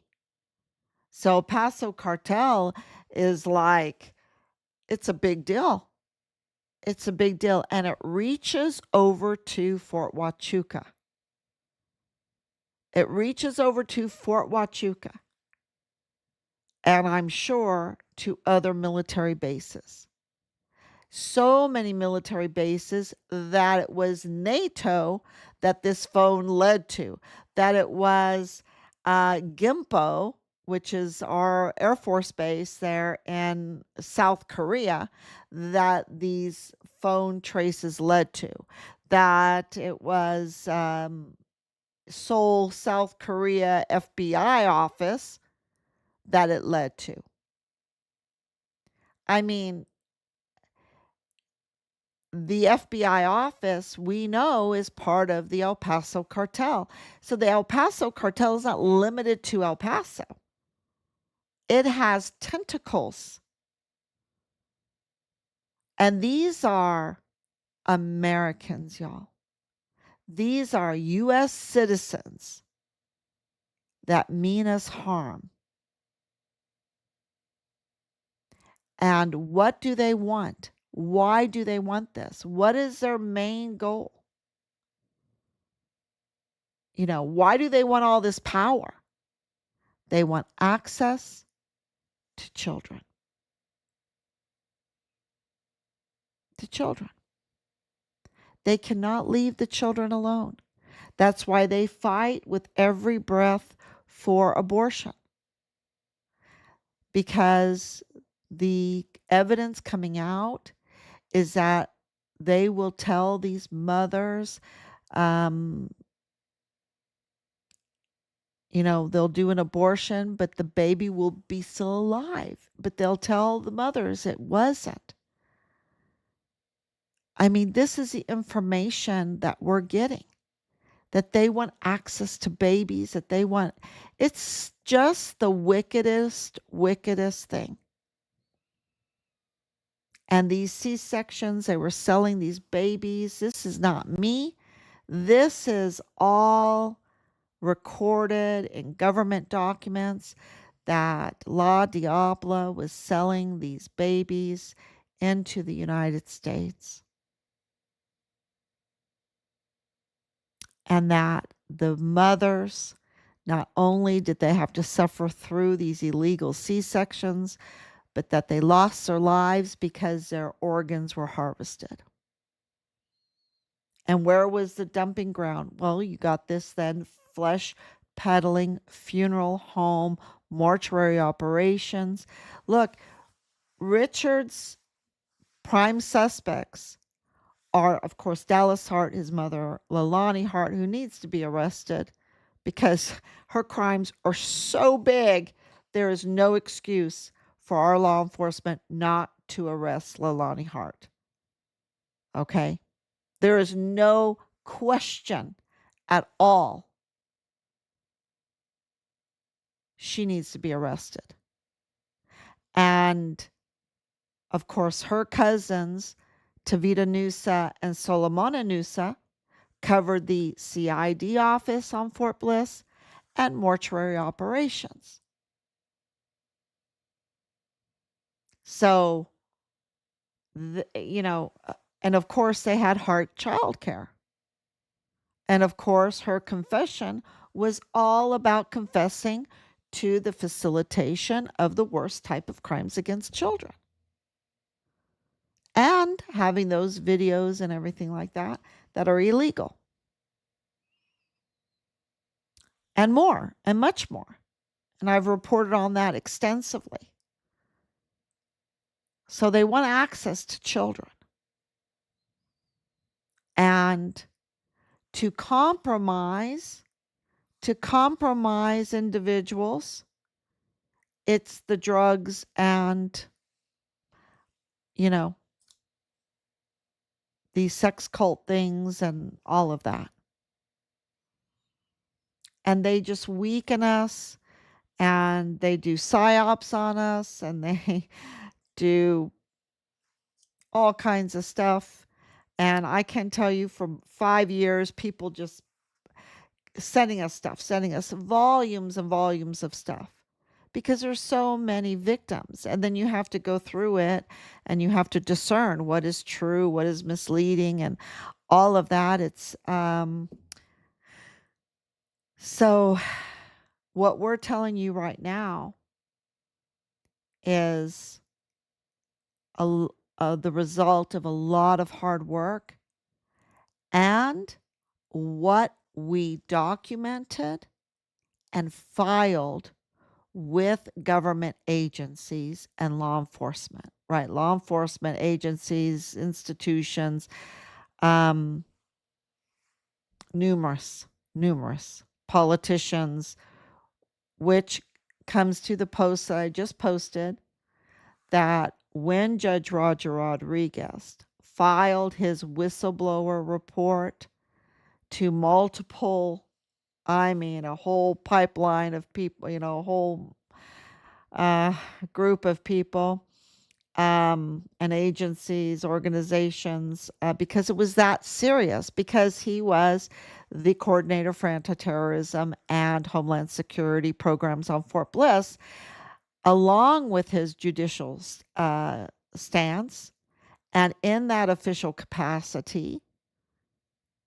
S1: So Paso cartel is like, it's a big deal. It's a big deal. And it reaches over to Fort Huachuca. It reaches over to Fort Huachuca. And I'm sure to other military bases. So many military bases that it was NATO that this phone led to, that it was Gimpo, which is our Air Force base there in South Korea, that these phone traces led to, that it was Seoul, South Korea FBI office that it led to. I mean, the FBI office we know is part of the El Paso cartel. So the El Paso cartel is not limited to El Paso, it has tentacles. And these are Americans, y'all. These are U.S. citizens that mean us harm. And what do they want? Why do they want this? What is their main goal? Why do they want all this power? They want access to children. To children. They cannot leave the children alone. That's why they fight with every breath for abortion. Because the evidence coming out is that they will tell these mothers, they'll do an abortion, but the baby will be still alive. But they'll tell the mothers it wasn't. I mean, this is the information that we're getting, that they want access to babies, that they want, it's just the wickedest, wickedest thing. And these C-sections, they were selling these babies. This is not me. This is all recorded in government documents that La Diabla was selling these babies into the United States. And that the mothers, not only did they have to suffer through these illegal C-sections, but that they lost their lives because their organs were harvested. And where was the dumping ground? Well, you got this then flesh peddling, funeral home, mortuary operations. Look, Richard's prime suspects are, of course, Dallas Hart, his mother, Leilani Hart, who needs to be arrested because her crimes are so big. There is no excuse for our law enforcement not to arrest Leilani Hart. Okay? There is no question at all. She needs to be arrested. And of course, her cousins, Tavita Nusa and Solomona Nusa covered the CID office on Fort Bliss and mortuary operations. So, and of course, they had heart childcare. And of course, her confession was all about confessing to the facilitation of the worst type of crimes against children and having those videos and everything like that that are illegal and more and much more. And I've reported on that extensively. So they want access to children. And to compromise individuals, it's the drugs and, you know, these sex cult things and all of that. And they just weaken us and they do psyops on us and they do all kinds of stuff. And I can tell you for 5 years, people just sending us volumes and volumes of stuff because there's so many victims. And then you have to go through it and you have to discern what is true, what is misleading, and all of that. So what we're telling you right now is the result of a lot of hard work and what we documented and filed with government agencies and law enforcement, right? Law enforcement agencies, institutions, um, numerous politicians, which comes to the post that I just posted that when Judge Roger Rodriguez filed his whistleblower report to multiple, a whole pipeline of people, a whole group of people and agencies, organizations, because it was that serious, because he was the coordinator for anti-terrorism and homeland security programs on Fort Bliss, along with his judicial stance, and in that official capacity,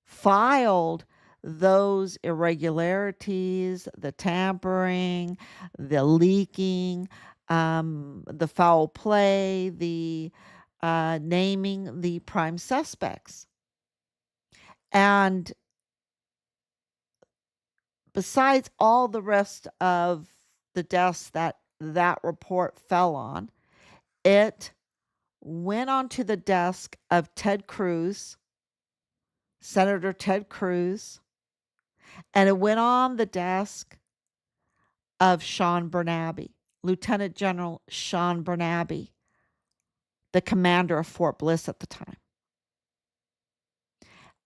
S1: filed those irregularities, the tampering, the leaking, the foul play, the naming the prime suspects. And besides all the rest of the deaths that report fell on, it went onto the desk of Ted Cruz, Senator Ted Cruz, and it went on the desk of Sean Bernabe, Lieutenant General Sean Bernabe, the commander of Fort Bliss at the time.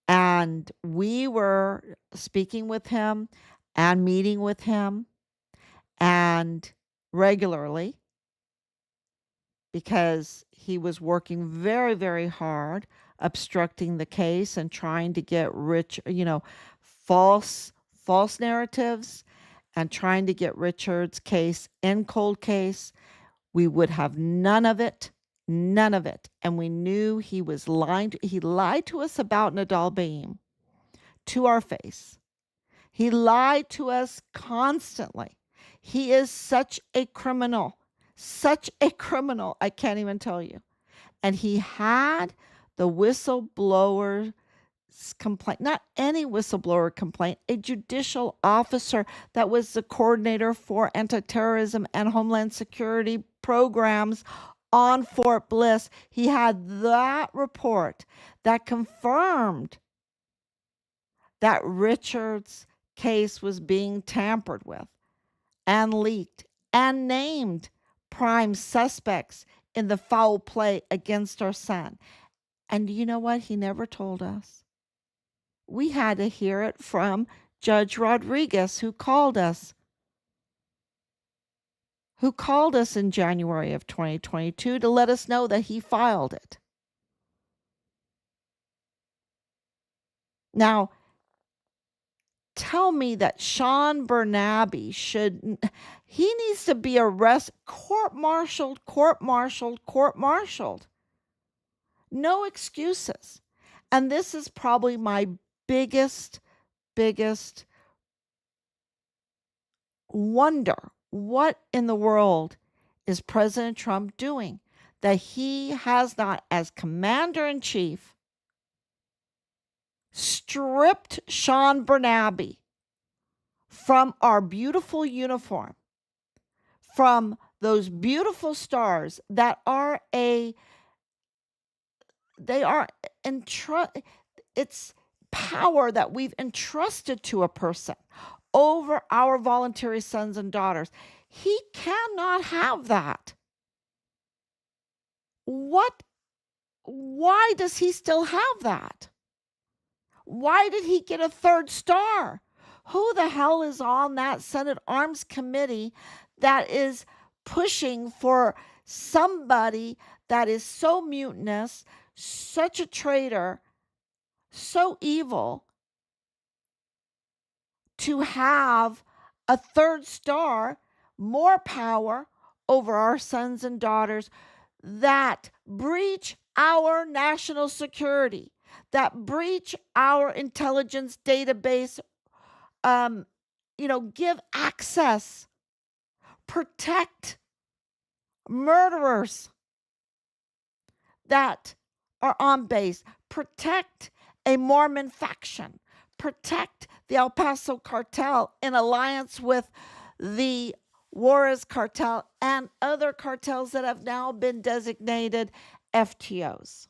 S1: And we were speaking with him and meeting with him and regularly because he was working very, very hard obstructing the case and trying to get false narratives and trying to get Richard's case in cold case. We would have none of it. None of it. And we knew he was lying. He lied to us about Nadal Baim to our face. He lied to us constantly. He is such a criminal. Such a criminal. I can't even tell you. And he had the whistleblower complaint, not any whistleblower complaint, a judicial officer that was the coordinator for anti-terrorism and homeland security programs on Fort Bliss. He had that report that confirmed that Richard's case was being tampered with and leaked and named prime suspects in the foul play against our son. And you know what? He never told us. We had to hear it from Judge Rodriguez, who called us in January of 2022 to let us know that he filed it. Now, tell me that Sean Bernabe he needs to be arrested, court-martialed, court-martialed, court-martialed. No excuses. And this is probably my biggest, biggest wonder. What in the world is President Trump doing that he has not, as commander in chief, stripped Sean Bernabe from our beautiful uniform, from those beautiful stars that are it's power that we've entrusted to a person over our voluntary sons and daughters. He cannot have that. Why does he still have that? Why did he get a third star? Who the hell is on that Senate Arms Committee that is pushing for somebody that is so mutinous, such a traitor, so evil, to have a third star, more power over our sons and daughters that breach our national security, that breach our intelligence database, give access, protect murderers that are on base, protect a Mormon faction, protect the El Paso cartel in alliance with the Juarez cartel and other cartels that have now been designated FTOs.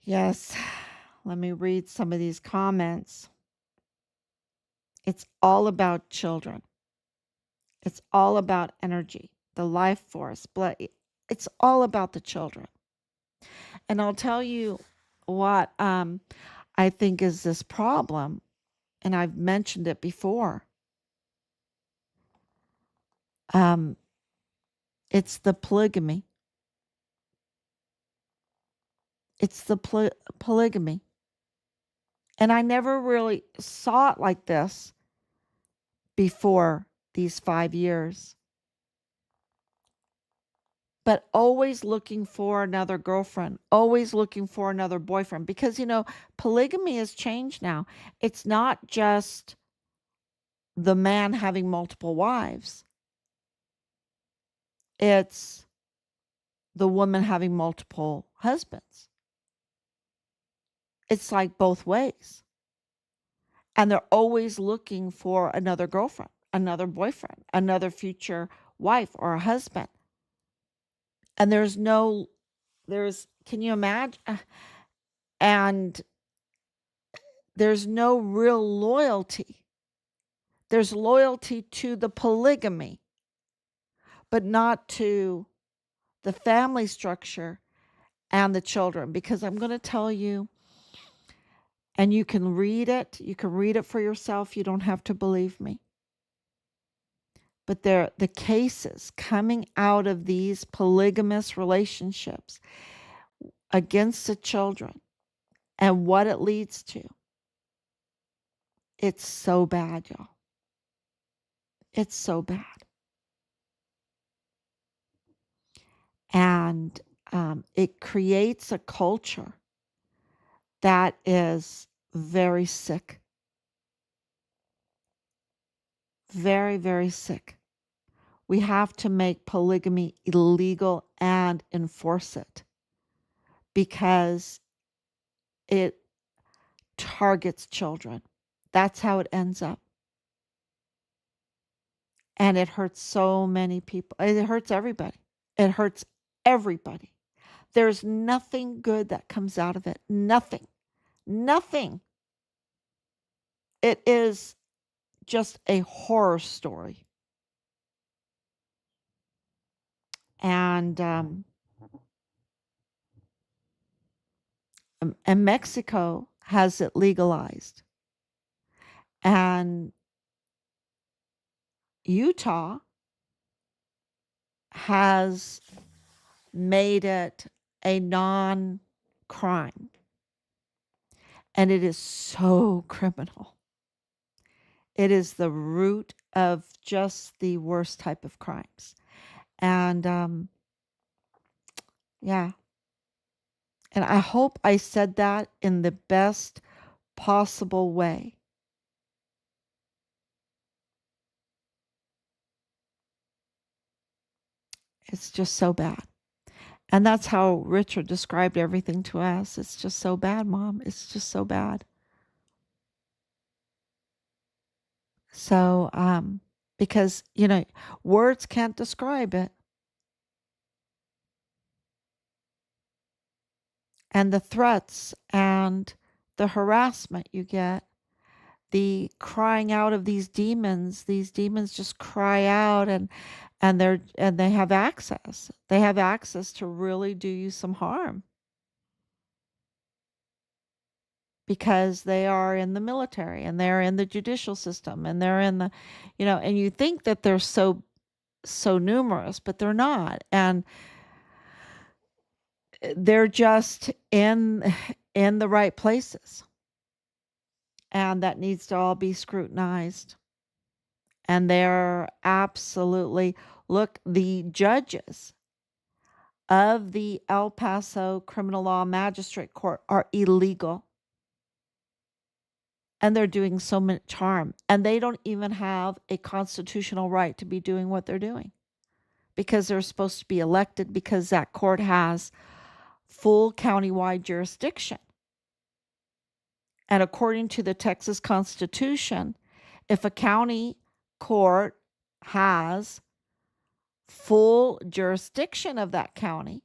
S1: Yes, let me read some of these comments. It's all about children. It's all about energy, the life force, blood. It's all about the children. And I'll tell you what I think is this problem, and I've mentioned it before. It's the polygamy. It's the polygamy. And I never really saw it like this before these 5 years. But always looking for another girlfriend, always looking for another boyfriend. Because, polygamy has changed now. It's not just the man having multiple wives, it's the woman having multiple husbands. It's like both ways. And they're always looking for another girlfriend, another boyfriend, another future wife or a husband. And can you imagine? And there's no real loyalty. There's loyalty to the polygamy, but not to the family structure and the children. Because I'm going to tell you, and you can read it for yourself. You don't have to believe me. But the cases coming out of these polygamous relationships against the children and what it leads to. It's so bad, y'all. It's so bad. And it creates a culture that is very sick. Very, very sick. We have to make polygamy illegal and enforce it because it targets children. That's how it ends up. And it hurts so many people. It hurts everybody. It hurts everybody. There's nothing good that comes out of it. Nothing. Nothing. It is just a horror story. And Mexico has it legalized. And Utah has made it a non crime. And it is so criminal. It is the root of just the worst type of crimes. And yeah, and I hope I said that in the best possible way. It's just so bad. And that's how Richard described everything to us. It's just so bad, Mom. It's just so bad. So, because, words can't describe it. And the threats and the harassment you get, the crying out of these demons just cry out, and they have access. They have access to really do you some harm because they are in the military and they're in the judicial system and they're in the, and you think that they're so numerous, but they're not. And they're just in the right places. And that needs to all be scrutinized. And they're absolutely, look, the judges of the El Paso Criminal Law Magistrate Court are illegal. And they're doing so much harm. And they don't even have a constitutional right to be doing what they're doing because they're supposed to be elected because that court has full countywide jurisdiction. And according to the Texas Constitution, if a county court has full jurisdiction of that county,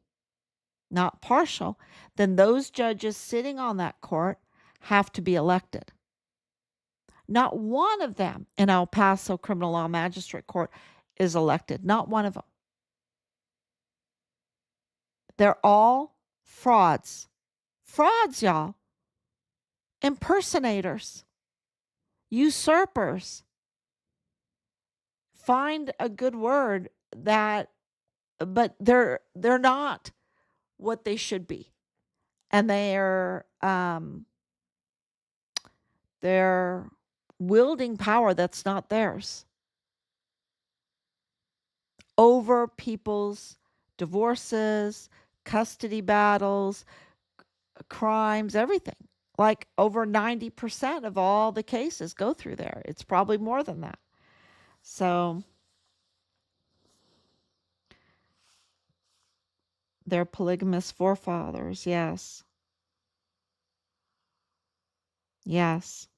S1: not partial, then those judges sitting on that court have to be elected. Not one of them in El Paso Criminal Law Magistrate Court is elected. Not one of them. They're all frauds. Frauds, y'all. Impersonators. Usurpers. Find a good word that, but they're not what they should be. And they're wielding power that's not theirs over people's divorces, custody battles, crimes, everything. Like over 90% of all the cases go through there. It's probably more than that. So they're polygamous forefathers. Yes. Yes.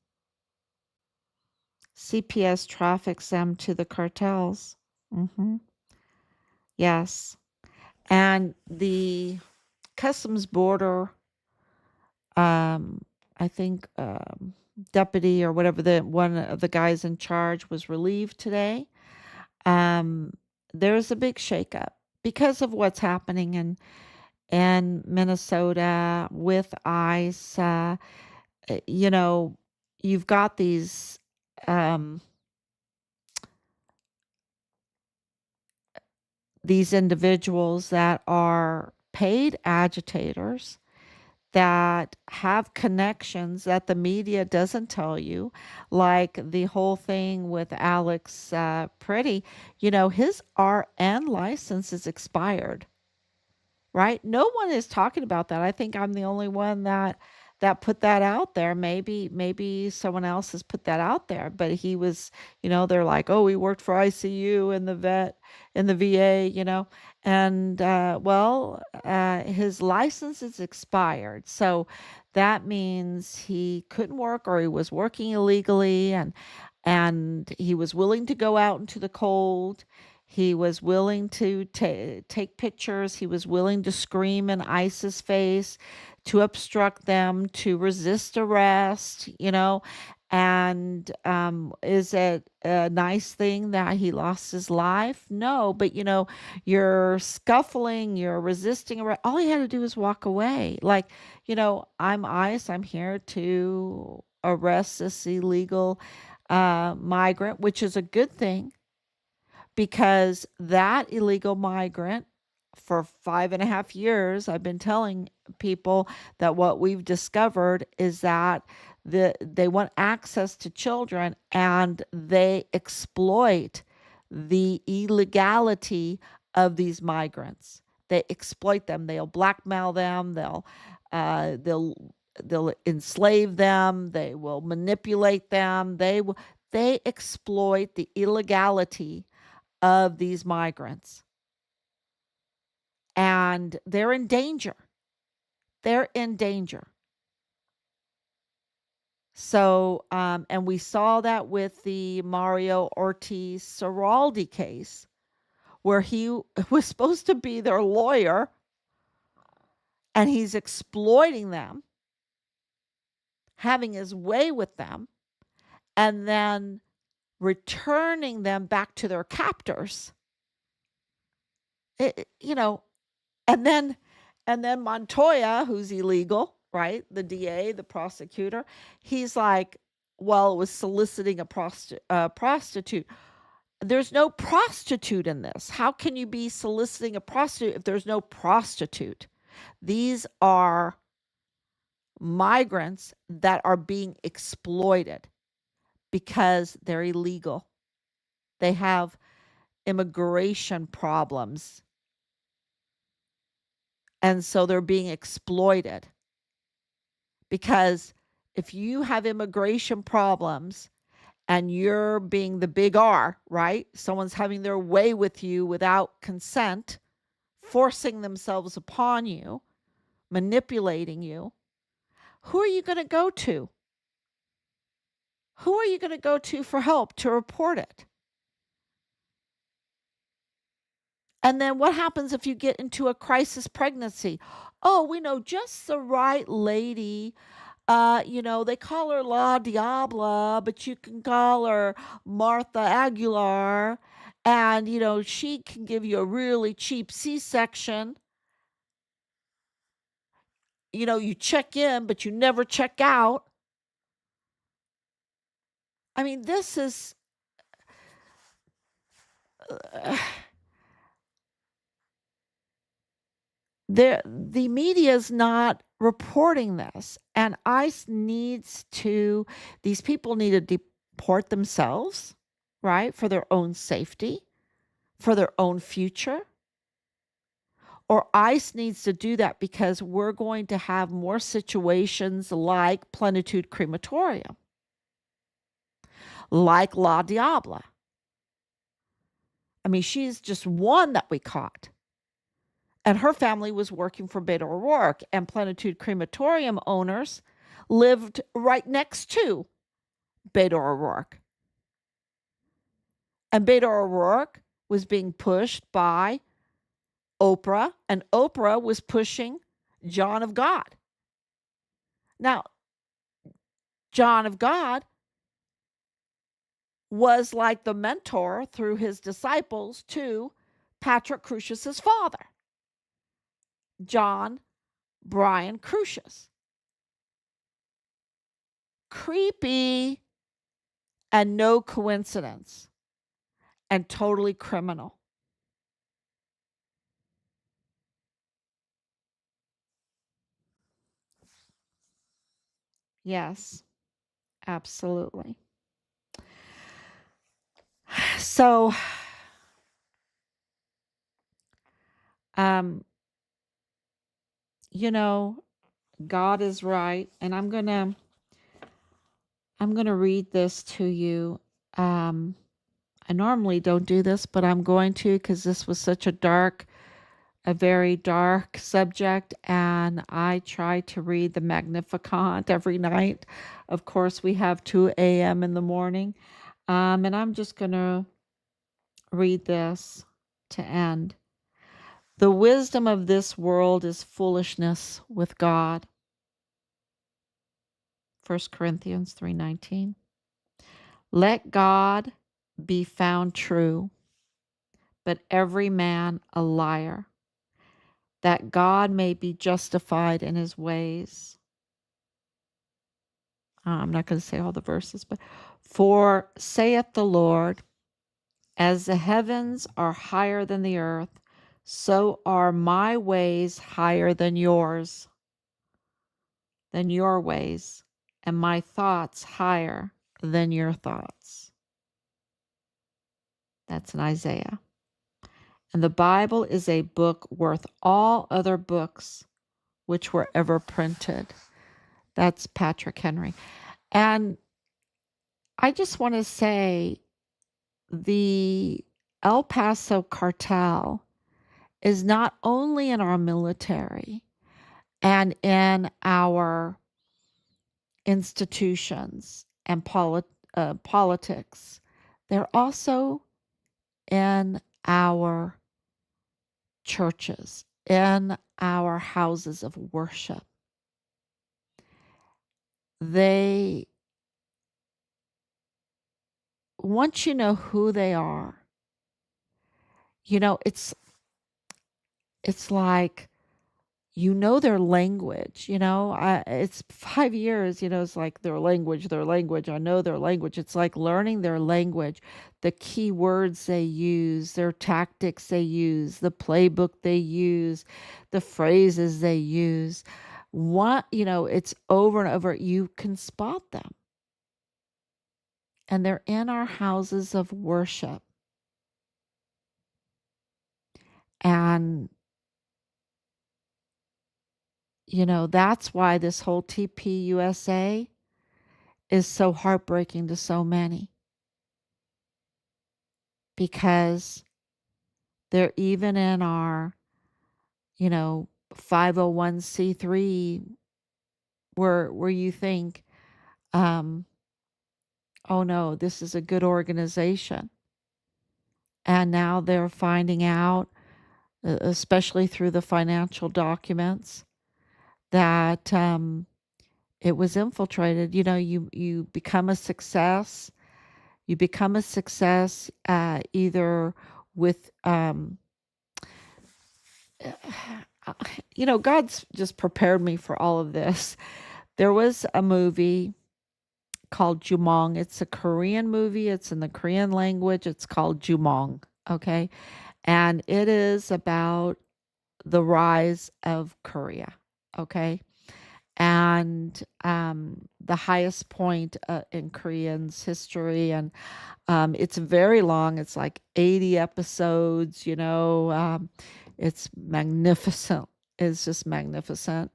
S1: CPS traffics them to the cartels. Hmm. Yes. And the Customs Border, um, I think, deputy or whatever, the one of the guys in charge was relieved today. Um, there's a big shakeup because of what's happening in Minnesota with ICE. You know, you've got um, these individuals that are paid agitators that have connections that the media doesn't tell you, like the whole thing with Alex Pretty. His RN license is expired, right? No one is talking about that. I think I'm the only one that put that out there. Maybe someone else has put that out there, but he was, they're like, "Oh, he worked for ICU and the vet in the VA," and well, his license is expired. So that means he couldn't work or he was working illegally, and he was willing to go out into the cold. He was willing to take pictures. He was willing to scream in ICE's face, to obstruct them, to resist arrest, And is it a nice thing that he lost his life? No, but you're scuffling, you're resisting arrest. All he had to do was walk away. Like, I'm ICE. I'm here to arrest this illegal migrant, which is a good thing because that illegal migrant for 5.5 years, I've been telling people that what we've discovered is that they want access to children and they exploit the illegality of these migrants. They exploit them. They'll blackmail them. Uh, they'll they'll enslave them. They will manipulate them. They exploit the illegality of these migrants, and they're in danger. They're in danger. So, and we saw that with the Mario Ortiz Serraldi case, where he was supposed to be their lawyer and he's exploiting them, having his way with them, and then returning them back to their captors. You know, and then Montoya, who's illegal, right? The DA, the prosecutor, he's like, well, it was soliciting a prostitute. There's no prostitute in this. How can you be soliciting a prostitute if there's no prostitute? These are migrants that are being exploited because they're illegal. They have immigration problems. And so they're being exploited. Because if you have immigration problems and you're being the big R, right? Someone's having their way with you without consent, forcing themselves upon you, manipulating you, who are you going to go to? Who are you going to go to for help to report it? And then what happens if you get into a crisis pregnancy? Oh, we know just the right lady. They call her La Diabla, but you can call her Martha Aguilar. And, she can give you a really cheap C-section. You check in, but you never check out. I mean, this is. The media is not reporting this, and ICE these people need to deport themselves, right, for their own safety, for their own future. Or ICE needs to do that because we're going to have more situations like Plenitude Crematorium, like La Diabla. I mean, she's just one that we caught. And her family was working for Beto O'Rourke, and Plenitude Crematorium owners lived right next to Beto O'Rourke. And Beto O'Rourke was being pushed by Oprah, and Oprah was pushing John of God. Now, John of God was like the mentor through his disciples to Patrick Crusius's father, John Brian Crusius. Creepy and no coincidence and totally criminal. Yes, absolutely. So, um, you know, God is right, and I'm gonna read this to you. Um, I normally don't do this, but I'm going to because this was such a very dark subject, and I try to read the Magnificat every night. Of course, we have 2 a.m. in the morning, and I'm just gonna read this to end. The wisdom of this world is foolishness with God. 1 Corinthians 3:19. Let God be found true, but every man a liar, that God may be justified in his ways. I'm not going to say all the verses, but for saith the Lord, as the heavens are higher than the earth, So are my ways higher than your ways, and my thoughts higher than your thoughts. That's in Isaiah. And the Bible is a book worth all other books which were ever printed. That's Patrick Henry. And I just want to say the El Paso cartel is not only in our military and in our institutions and politics, they're also in our churches, in our houses of worship. They, once you know who they are, it's like you know their language. It's 5 years. It's like their language, their language. I know their language. It's like learning their language, the key words they use, their tactics they use, the playbook they use, the phrases they use. It's over and over. You can spot them, and they're in our houses of worship. And that's why this whole TPUSA is so heartbreaking to so many, because they're even in our, 501c3, where you think, oh no, this is a good organization. And now they're finding out, especially through the financial documents, that it was infiltrated. You become a success. You become a success either with, God's just prepared me for all of this. There was a movie called Jumong. It's a Korean movie. It's in the Korean language. It's called Jumong. Okay. And it is about the rise of Korea. Okay. And the highest point in Korean's history. And it's very long. It's like 80 episodes. It's magnificent. It's just magnificent.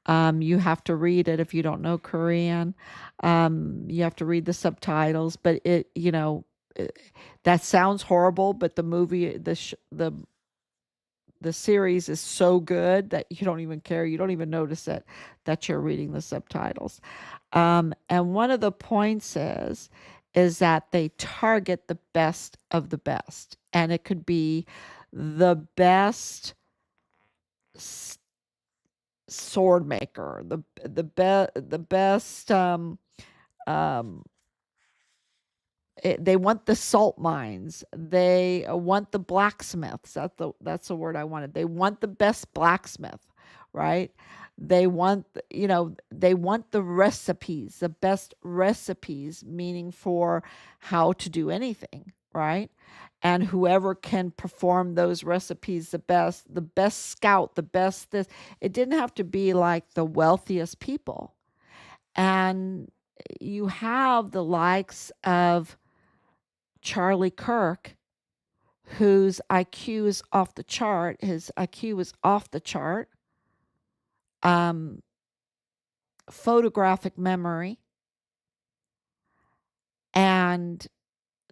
S1: You have to read it if you don't know Korean. You have to read the subtitles, but that sounds horrible. But the movie, the series is so good that you don't even care. You don't even notice it that you're reading the subtitles. And one of the points is that they target the best of the best, and it could be the best sword maker, the best. Um, they want the salt mines. They want the blacksmiths. That's the word I wanted. They want the best blacksmith, right? They want the recipes, the best recipes, meaning for how to do anything, right? And whoever can perform those recipes the best scout, the best this. It didn't have to be like the wealthiest people. And you have the likes of Charlie Kirk, whose IQ is off the chart. His IQ is off the chart. Um, Photographic memory. And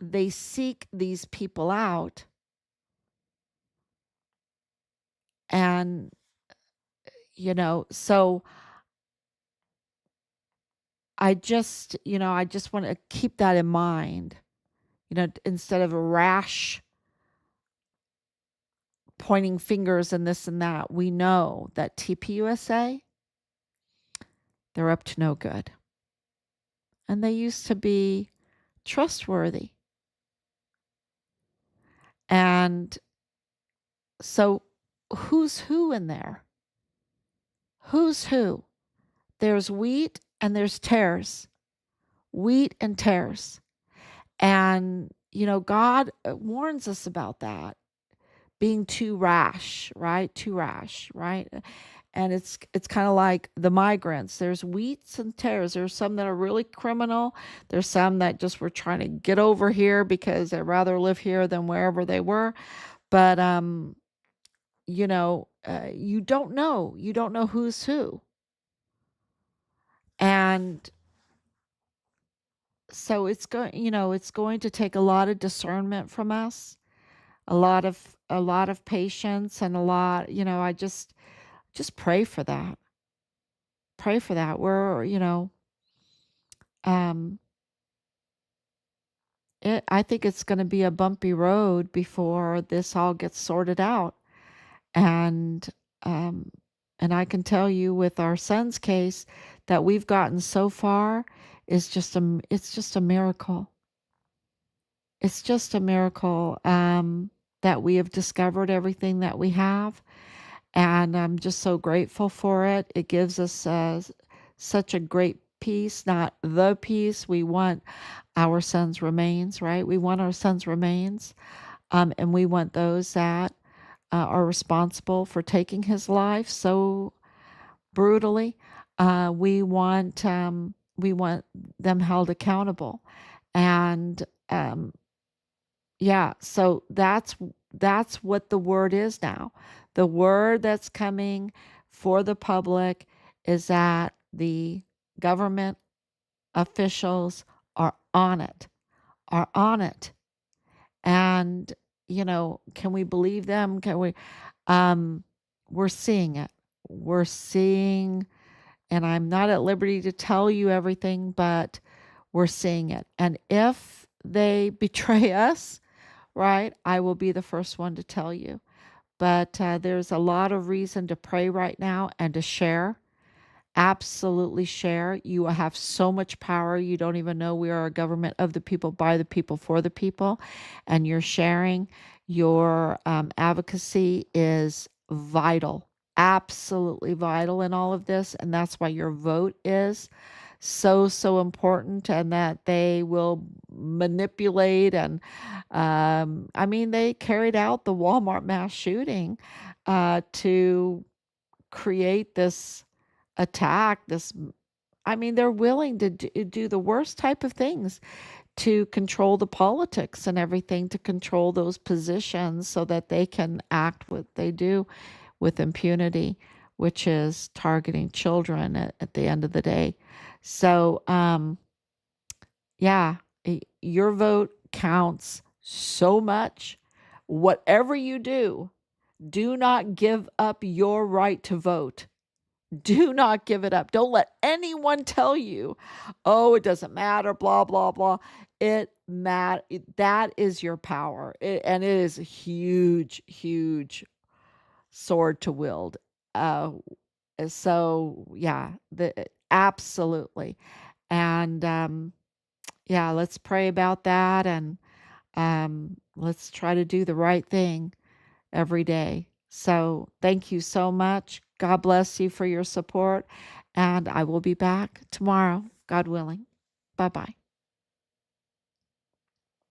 S1: they seek these people out. And, so I just want to keep that in mind, instead of a rash pointing fingers and this and that. We know that TPUSA, they're up to no good. And they used to be trustworthy. And so who's who in there? Who's who? There's wheat and there's tares. Wheat and tares. And, God warns us about that, being too rash, right? Too rash, right? And it's kind of like the migrants. There's wheats and tares. There's some that are really criminal. There's some that just were trying to get over here because they'd rather live here than wherever they were. But you don't know. You don't know who's who. And so it's going to take a lot of discernment from us, a lot of patience, and a lot, I just pray for that. Pray for that. Um I think it's going to be a bumpy road before this all gets sorted out. And um and I can tell you with our son's case that we've gotten so far is it's just a miracle. It's just a miracle that we have discovered everything that we have, and I'm just so grateful for it. It gives us such a great peace, not the peace. We want our son's remains, right? We want our son's remains, and we want those that are responsible for taking his life so brutally. We want them held accountable, and yeah, so that's what the word is now. The word that's coming for the public is that the government officials are on it, are on it. And, can we believe them? Can we um we're seeing it. We're seeing, and I'm not at liberty to tell you everything, but we're seeing it. And if they betray us, right, I will be the first one to tell you. But there's a lot of reason to pray right now and to share. Absolutely share. You have so much power. You don't even know we are a government of the people, by the people, for the people. And your sharing, your advocacy is vital, absolutely vital in all of this. And that's why your vote is so, so important, and that they will manipulate. And I mean, they carried out the Walmart mass shooting to create this attack. I mean, they're willing to do the worst type of things to control the politics and everything, to control those positions so that they can act what they do with impunity, which is targeting children at the end of the day. So, yeah, your vote counts so much. Whatever you do not give up your right to vote. Do not give it up. Don't let anyone tell you, "Oh, it doesn't matter, blah blah blah." That is your power. And it is a huge, huge sword to wield. Uh so yeah, absolutely. And yeah, let's pray about that, and let's try to do the right thing every day. So thank you so much. God bless you for your support. And I will be back tomorrow, God willing. Bye bye.